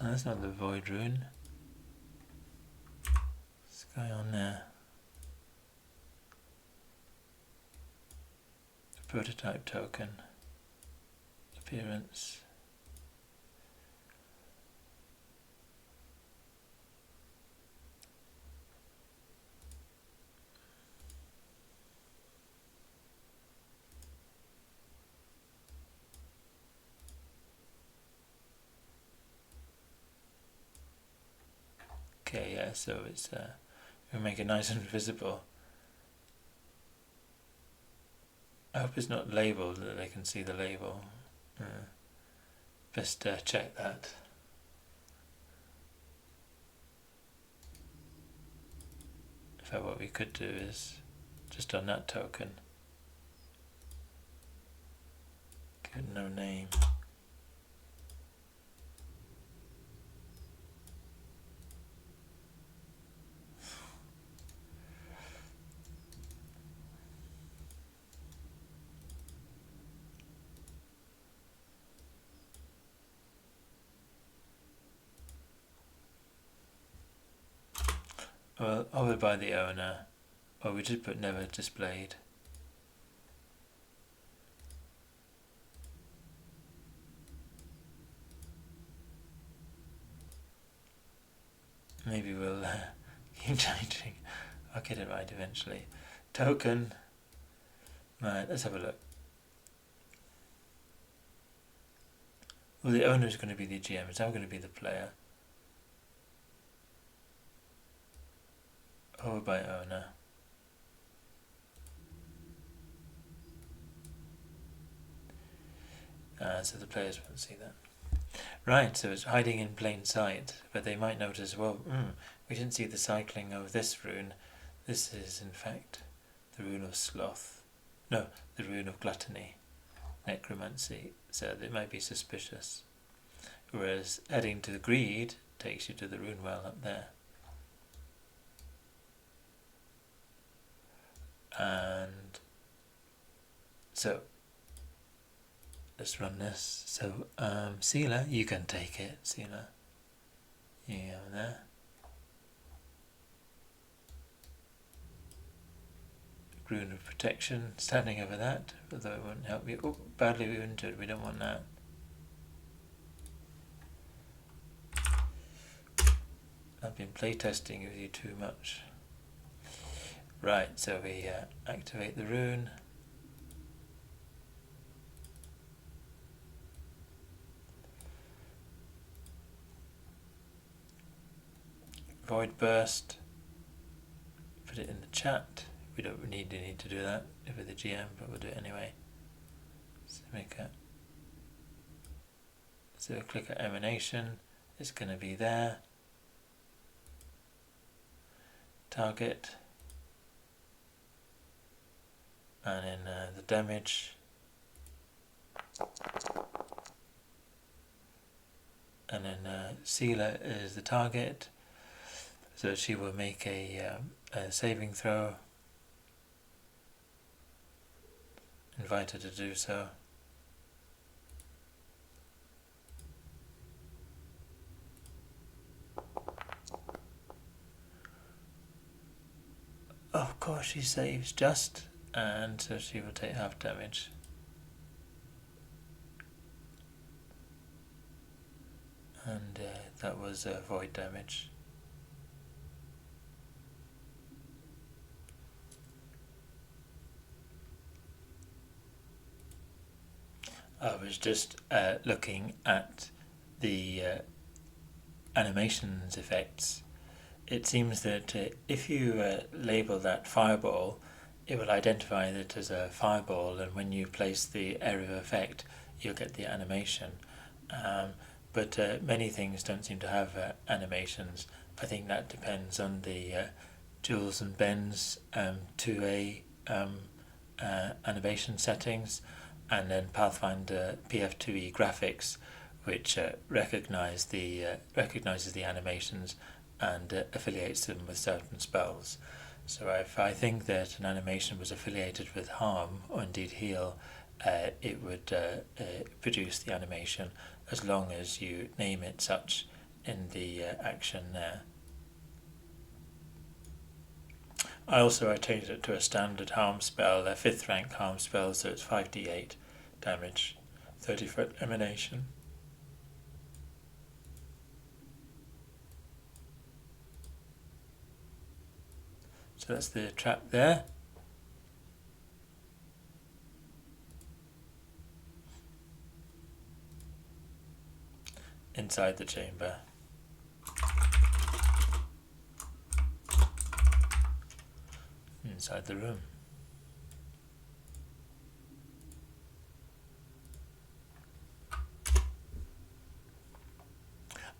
Oh, that's not the void rune. Sky on there. Prototype token. Appearance. Okay, yeah, so it's we'll make it nice and visible. I hope it's not labelled, that they can see the label. Best check that. In fact, what we could do is just on that token, give it no name. Well, over by the owner, or we just put never displayed. Maybe we'll keep changing. I'll get it right eventually. Token. Right, let's have a look. Well, the owner is going to be the GM. It's now going to be the player. Over by owner. So the players won't see that. Right, so it's hiding in plain sight, but they might notice, well, we didn't see the cycling of this rune. This is, in fact, the rune of sloth. No, the rune of gluttony, necromancy, so they might be suspicious. Whereas adding to the greed takes you to the rune well up there. And so let's run this. So Sealer, you can take it. Sealer, you go there. rune of protection standing over that, although it won't help you. Oh, badly wounded, we don't want that. I've been playtesting with you too much. Right, so we activate the rune. Void burst. Put it in the chat. We don't need to do that with the GM, but we'll do it anyway. So click at emanation. It's going to be there. Target. And in the damage. And then Sealer is the target. So she will make a saving throw. Invite her to do so. Of course she saves just, and so she will take half damage. And that was void damage. I was just looking at the animations effects. It seems that if you label that fireball, it will identify that as a fireball, and when you place the area of effect, you'll get the animation. But many things don't seem to have animations. I think that depends on the Jules and Ben's 2A animation settings, and then Pathfinder PF2E graphics, which recognizes the animations and affiliates them with certain spells. So if I think that an animation was affiliated with harm, or indeed heal, it would produce the animation as long as you name it such in the action there. I changed it to a standard harm spell, a 5th rank harm spell, so it's 5d8 damage, 30-foot emanation. So that's the trap there. Inside the chamber. Inside the room.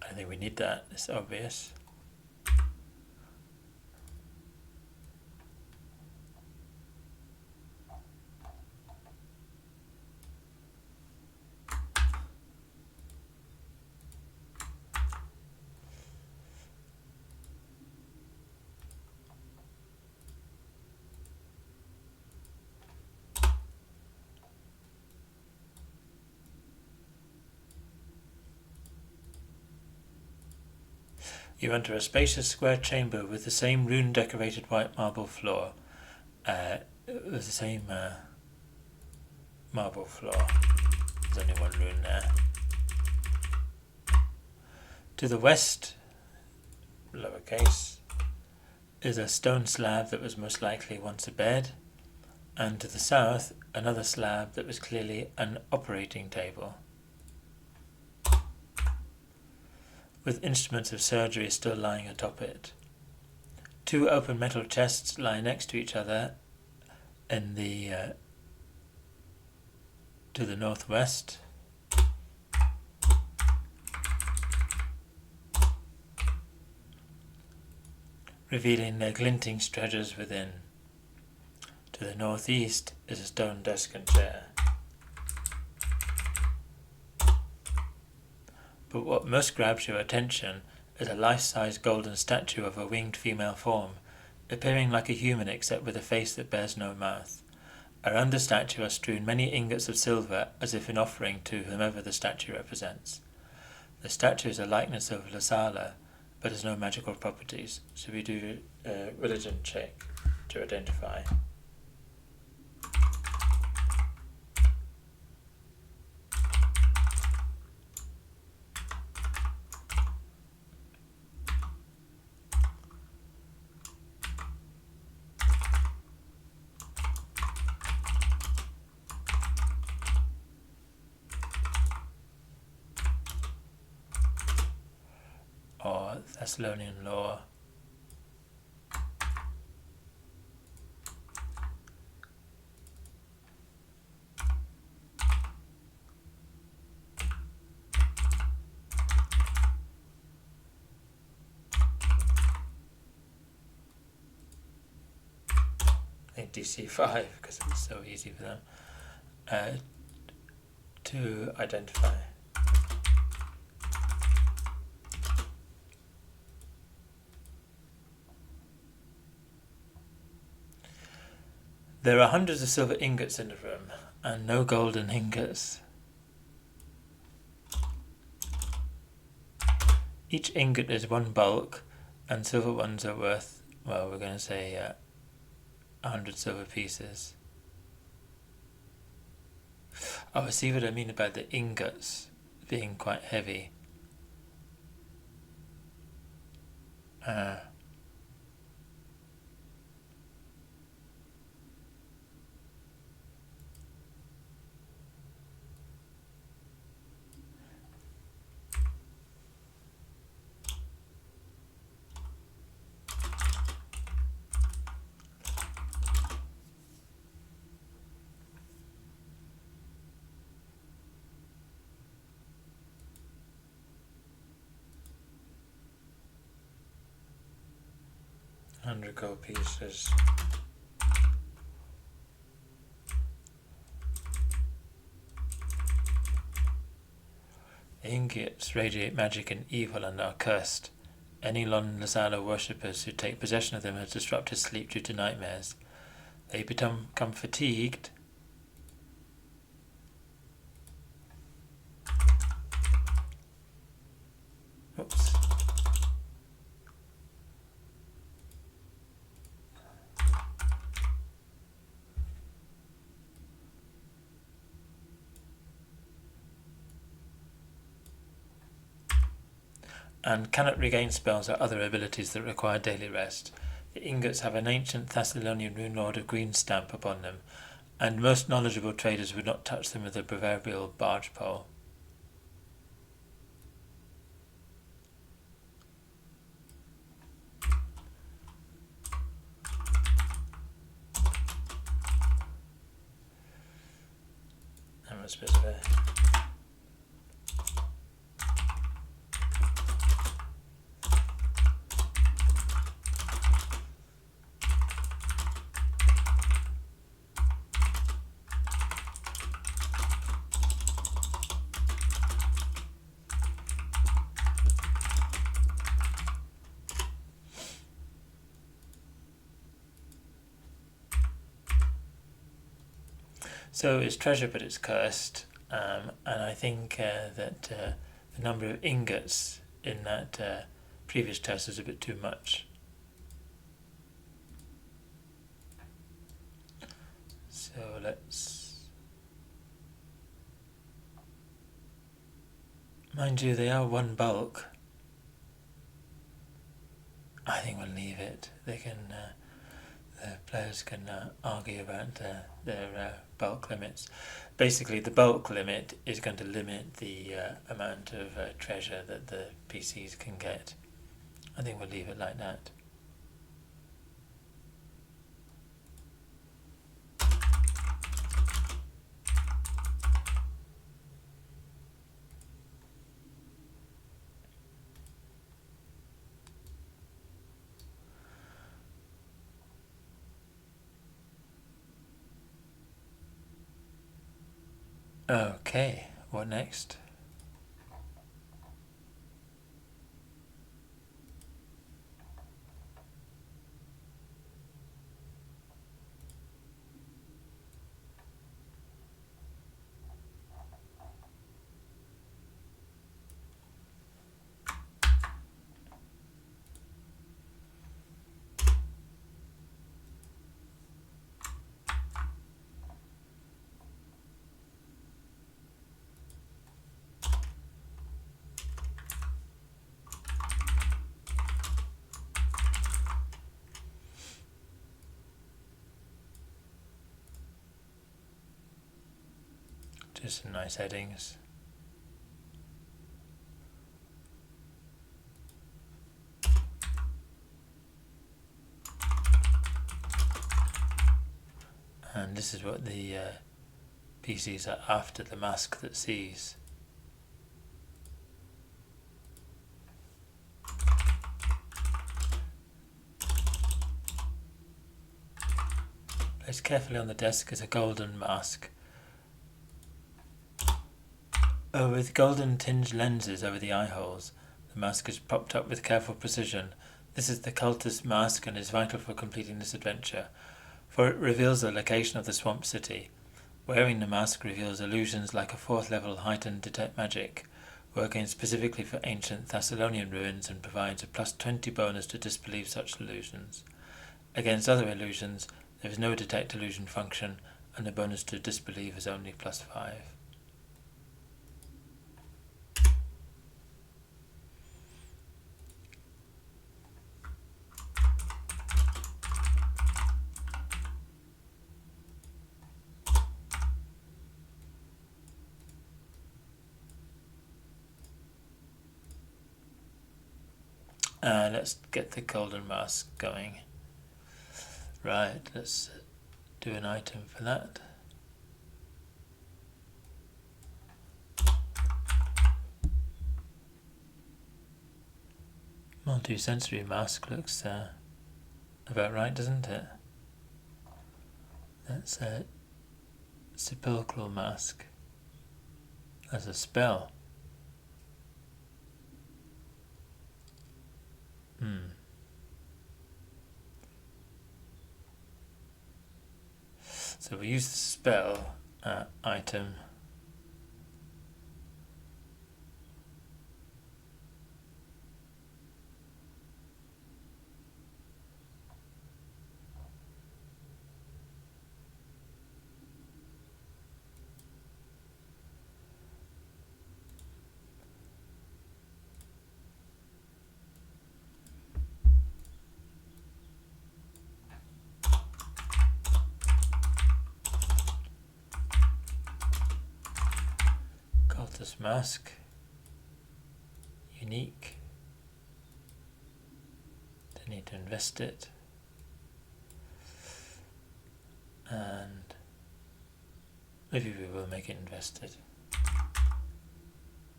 I don't think we need that, it's obvious. You enter a spacious square chamber with the same rune-decorated white marble floor. With the same marble floor. There's only one rune there. To the west, lowercase, is a stone slab that was most likely once a bed, and to the south, another slab that was clearly an operating table, with instruments of surgery still lying atop it. 2 open metal chests lie next to each other in the to the northwest. Revealing their glinting treasures within. To the northeast is a stone desk and chair. But what most grabs your attention is a life-size golden statue of a winged female form, appearing like a human except with a face that bears no mouth. Around the statue are strewn many ingots of silver, as if in offering to whomever the statue represents. The statue is a likeness of Lasala, but has no magical properties, so we do a religion check to identify. Thessalonian law. I think DC5 because it's so easy for them to identify. There are hundreds of silver ingots in the room and no golden ingots. Each ingot is one bulk and silver ones are worth, well, we're going to say 100 silver pieces. Oh, I see what I mean about the ingots being quite heavy. 100 gold pieces. Ingots radiate magic and evil and are cursed. Any Lon Lazalo worshippers who take possession of them have disrupted sleep due to nightmares. They become fatigued. Oops. And cannot regain spells or other abilities that require daily rest. The ingots have an ancient Thessalonian rune lord of green stamp upon them, and most knowledgeable traders would not touch them with a proverbial barge pole. How much specify? So it's treasure, but it's cursed, and I think that the number of ingots in that previous test is a bit too much. So let's... Mind you, they are one bulk. I think we'll leave it. They can... the players can argue about their bulk limits. Basically, the bulk limit is going to limit the amount of treasure that the PCs can get. I think we'll leave it like that. Okay, what next? Just some nice headings. and this is what the PCs are after the mask that sees. Placed carefully on the desk is a golden mask. With golden tinged lenses over the eye holes, the mask is propped up with careful precision. This is the cultist mask and is vital for completing this adventure, for it reveals the location of the swamp city. Wearing the mask reveals illusions like a 4th level heightened detect magic, working specifically for ancient Thessalonian ruins, and provides a +20 bonus to disbelieve such illusions. Against other illusions, there is no detect illusion function, and the bonus to disbelieve is only +5. Let's get the golden mask going. Right, let's do an item for that. Multi-sensory mask looks about right, doesn't it? That's a sepulchral mask as a spell. So we use the spell item. Cultist mask. Unique. Don't need to invest it. And maybe we will make it invested.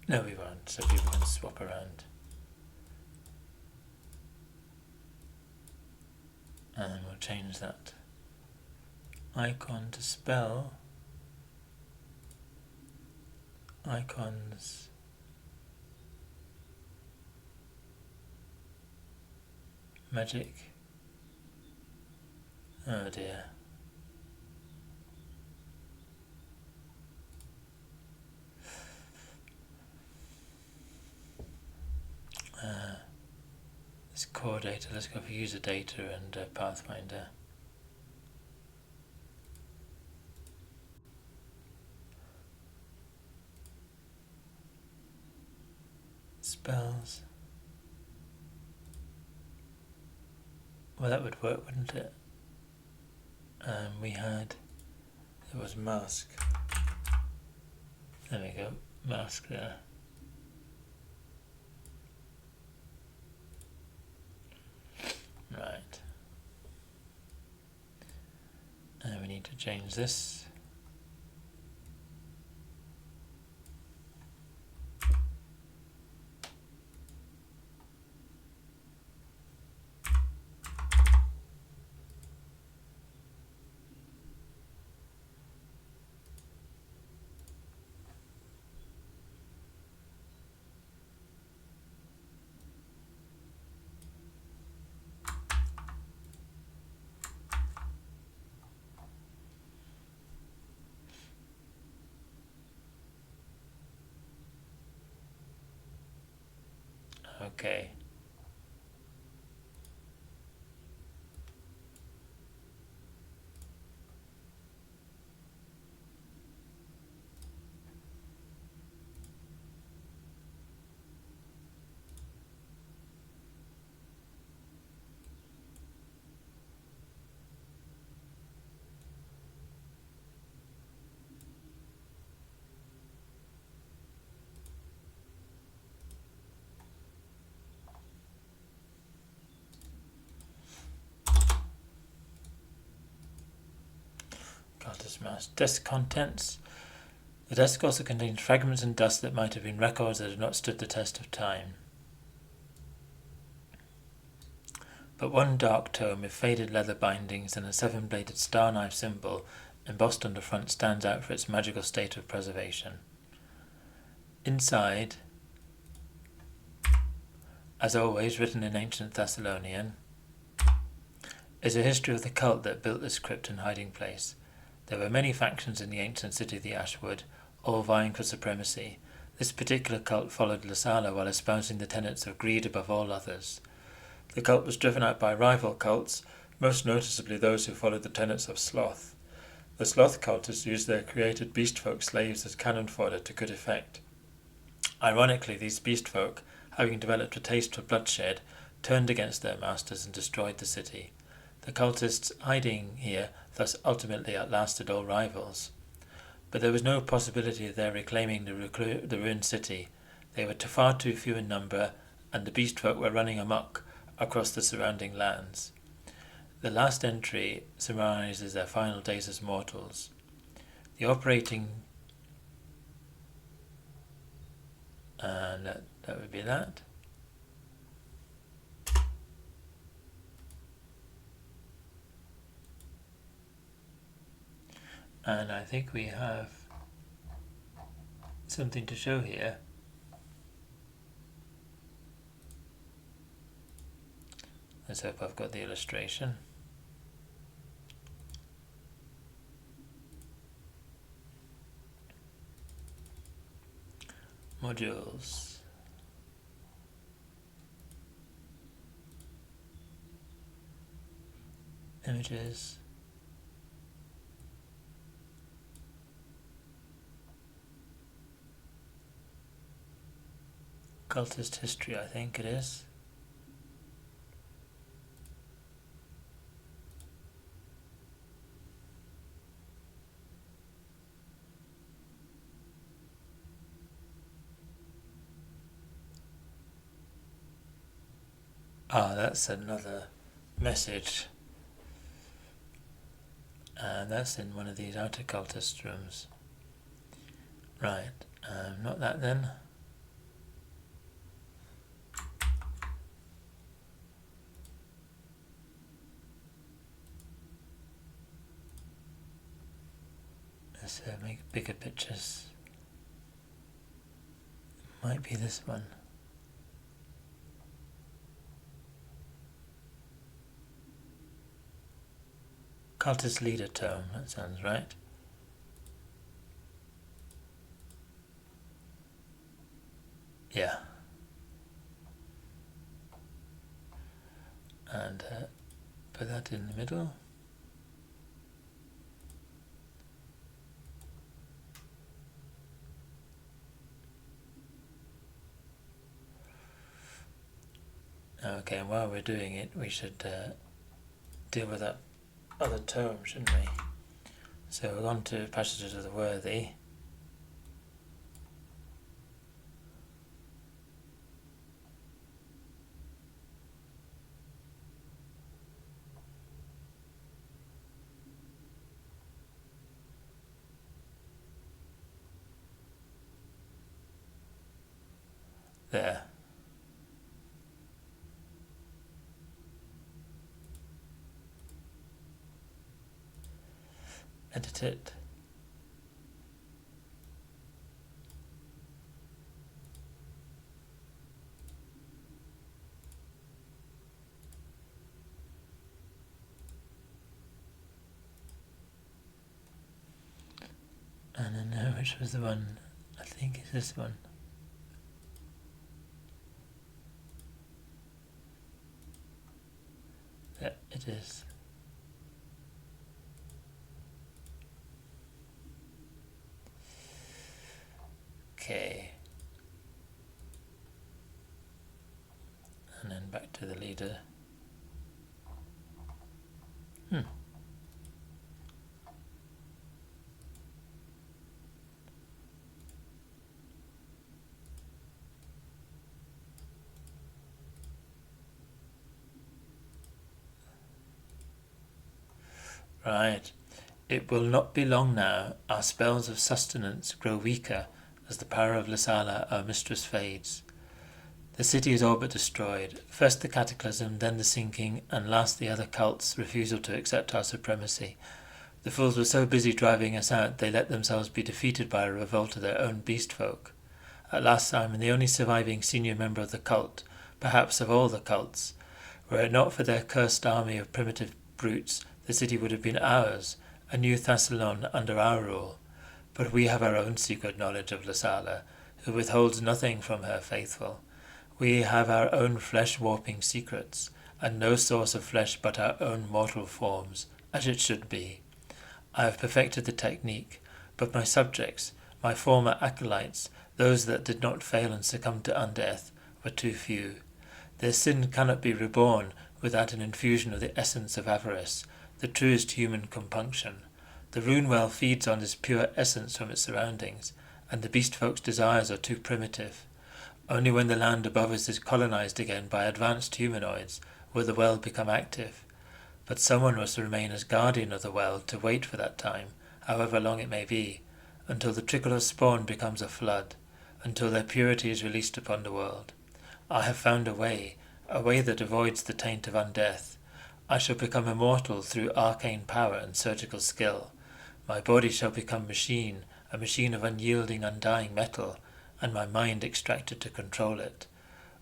No, we won't, so people can swap around. And we'll change that icon to spell. Icons. Magic. Oh dear. This core data, let's go for user data and Pathfinder. Spells. Well, that would work, wouldn't it? We had, there was mask. There we go, mask there. Right. And we need to change this. Okay. mouse. Desk contents. The desk also contains fragments and dust that might have been records that have not stood the test of time. But one dark tome with faded leather bindings and a 7-bladed star knife symbol embossed on the front stands out for its magical state of preservation. Inside, as always written in ancient Thessalonian, is a history of the cult that built this crypt and hiding place. There were many factions in the ancient city of the Ashwood, all vying for supremacy. This particular cult followed Lasala while espousing the tenets of greed above all others. The cult was driven out by rival cults, most noticeably those who followed the tenets of sloth. The sloth cultists used their created beastfolk slaves as cannon fodder to good effect. Ironically, these beastfolk, having developed a taste for bloodshed, turned against their masters and destroyed the city. The cultists hiding here thus ultimately outlasted all rivals. But there was no possibility of their reclaiming the ruined city. They were far too few in number, and the beastfolk were running amok across the surrounding lands. The last entry summarizes their final days as mortals. The operating... and that would be that. And I think we have something to show here. Let's hope I've got the illustration. Modules. Images. Cultist history, I think it is. Ah, that's another message. And that's in one of these outer cultist rooms. Right, not that then. Let's make bigger pictures. Might be this one. Cultist leader tome, that sounds right. Yeah. And put that in the middle. Okay, and while we're doing it, we should deal with that other tome, shouldn't we? So we're on to Passages of the Worthy. There. Edit it. And then which was the one? I think it's this one. Yeah, it is. Okay. And then back to the leader. Right. It will not be long now. Our spells of sustenance grow weaker as the power of Lysala, our mistress, fades. The city is all but destroyed. First the cataclysm, then the sinking, and last the other cults' refusal to accept our supremacy. The fools were so busy driving us out, they let themselves be defeated by a revolt of their own beast folk. At last Simon, the only surviving senior member of the cult, perhaps of all the cults. Were it not for their cursed army of primitive brutes, the city would have been ours, a new Thassalon under our rule. But we have our own secret knowledge of Lysala, who withholds nothing from her faithful. We have our own flesh-warping secrets, and no source of flesh but our own mortal forms, as it should be. I have perfected the technique, but my subjects, my former acolytes, those that did not fail and succumb to undeath, were too few. Their sin cannot be reborn without an infusion of the essence of avarice, the truest human compunction. The rune well feeds on this pure essence from its surroundings, and the beast folk's desires are too primitive. Only when the land above us is colonized again by advanced humanoids will the well become active. But someone must remain as guardian of the well to wait for that time, however long it may be, until the trickle of spawn becomes a flood, until their purity is released upon the world. I have found a way that avoids the taint of undeath. I shall become immortal through arcane power and surgical skill. My body shall become a machine of unyielding, undying metal, and my mind extracted to control it.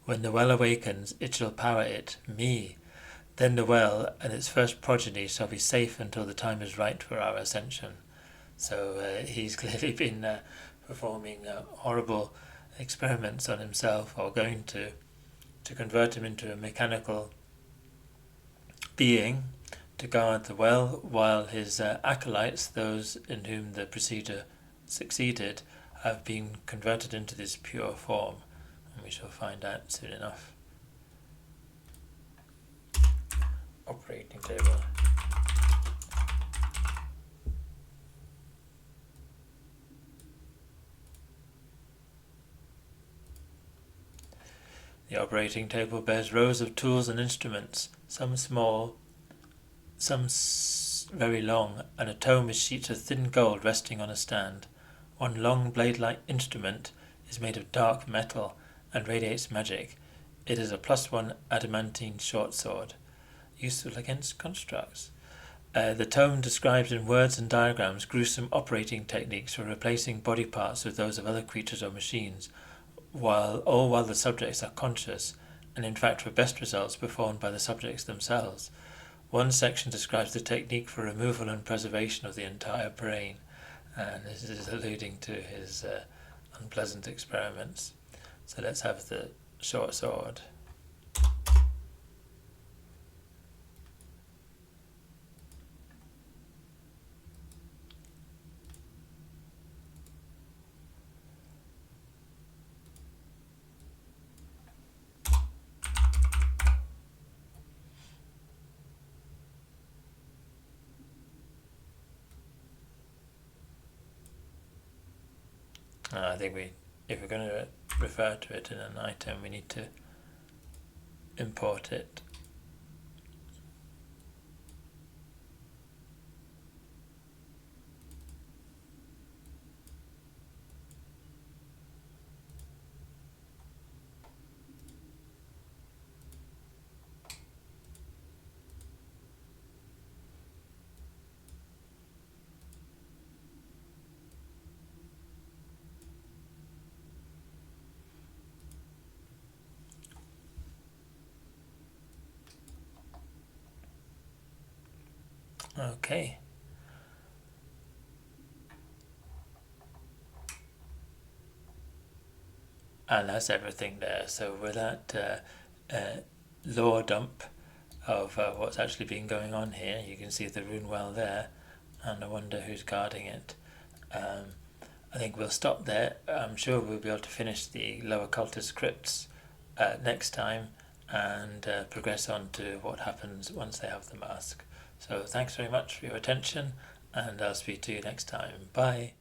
When the well awakens, it shall power it, me. Then the well and its first progeny shall be safe until the time is right for our ascension. So he's clearly been performing horrible experiments on himself, or going to convert him into a mechanical being to guard the well, while his acolytes, those in whom the procedure succeeded, have been converted into this pure form, and we shall find out soon enough. Operating table. The operating table bears rows of tools and instruments, some small, some very long, and a tome with sheets of thin gold resting on a stand. One long blade-like instrument is made of dark metal and radiates magic. It is a +1 adamantine short sword, useful against constructs. The tome describes in words and diagrams gruesome operating techniques for replacing body parts with those of other creatures or machines, while the subjects are conscious, and in fact for best results performed by the subjects themselves. One section describes the technique for removal and preservation of the entire brain, and this is alluding to his unpleasant experiments. So let's have the short sword. I think if we're going to refer to it in an item, we need to import it. Okay. And that's everything there. So with that lore dump of what's actually been going on here, you can see the rune well there, and I wonder who's guarding it. I think we'll stop there. I'm sure we'll be able to finish the lower cultist crypts next time, and progress on to what happens once they have the mask. So thanks very much for your attention, and I'll speak to you next time. Bye.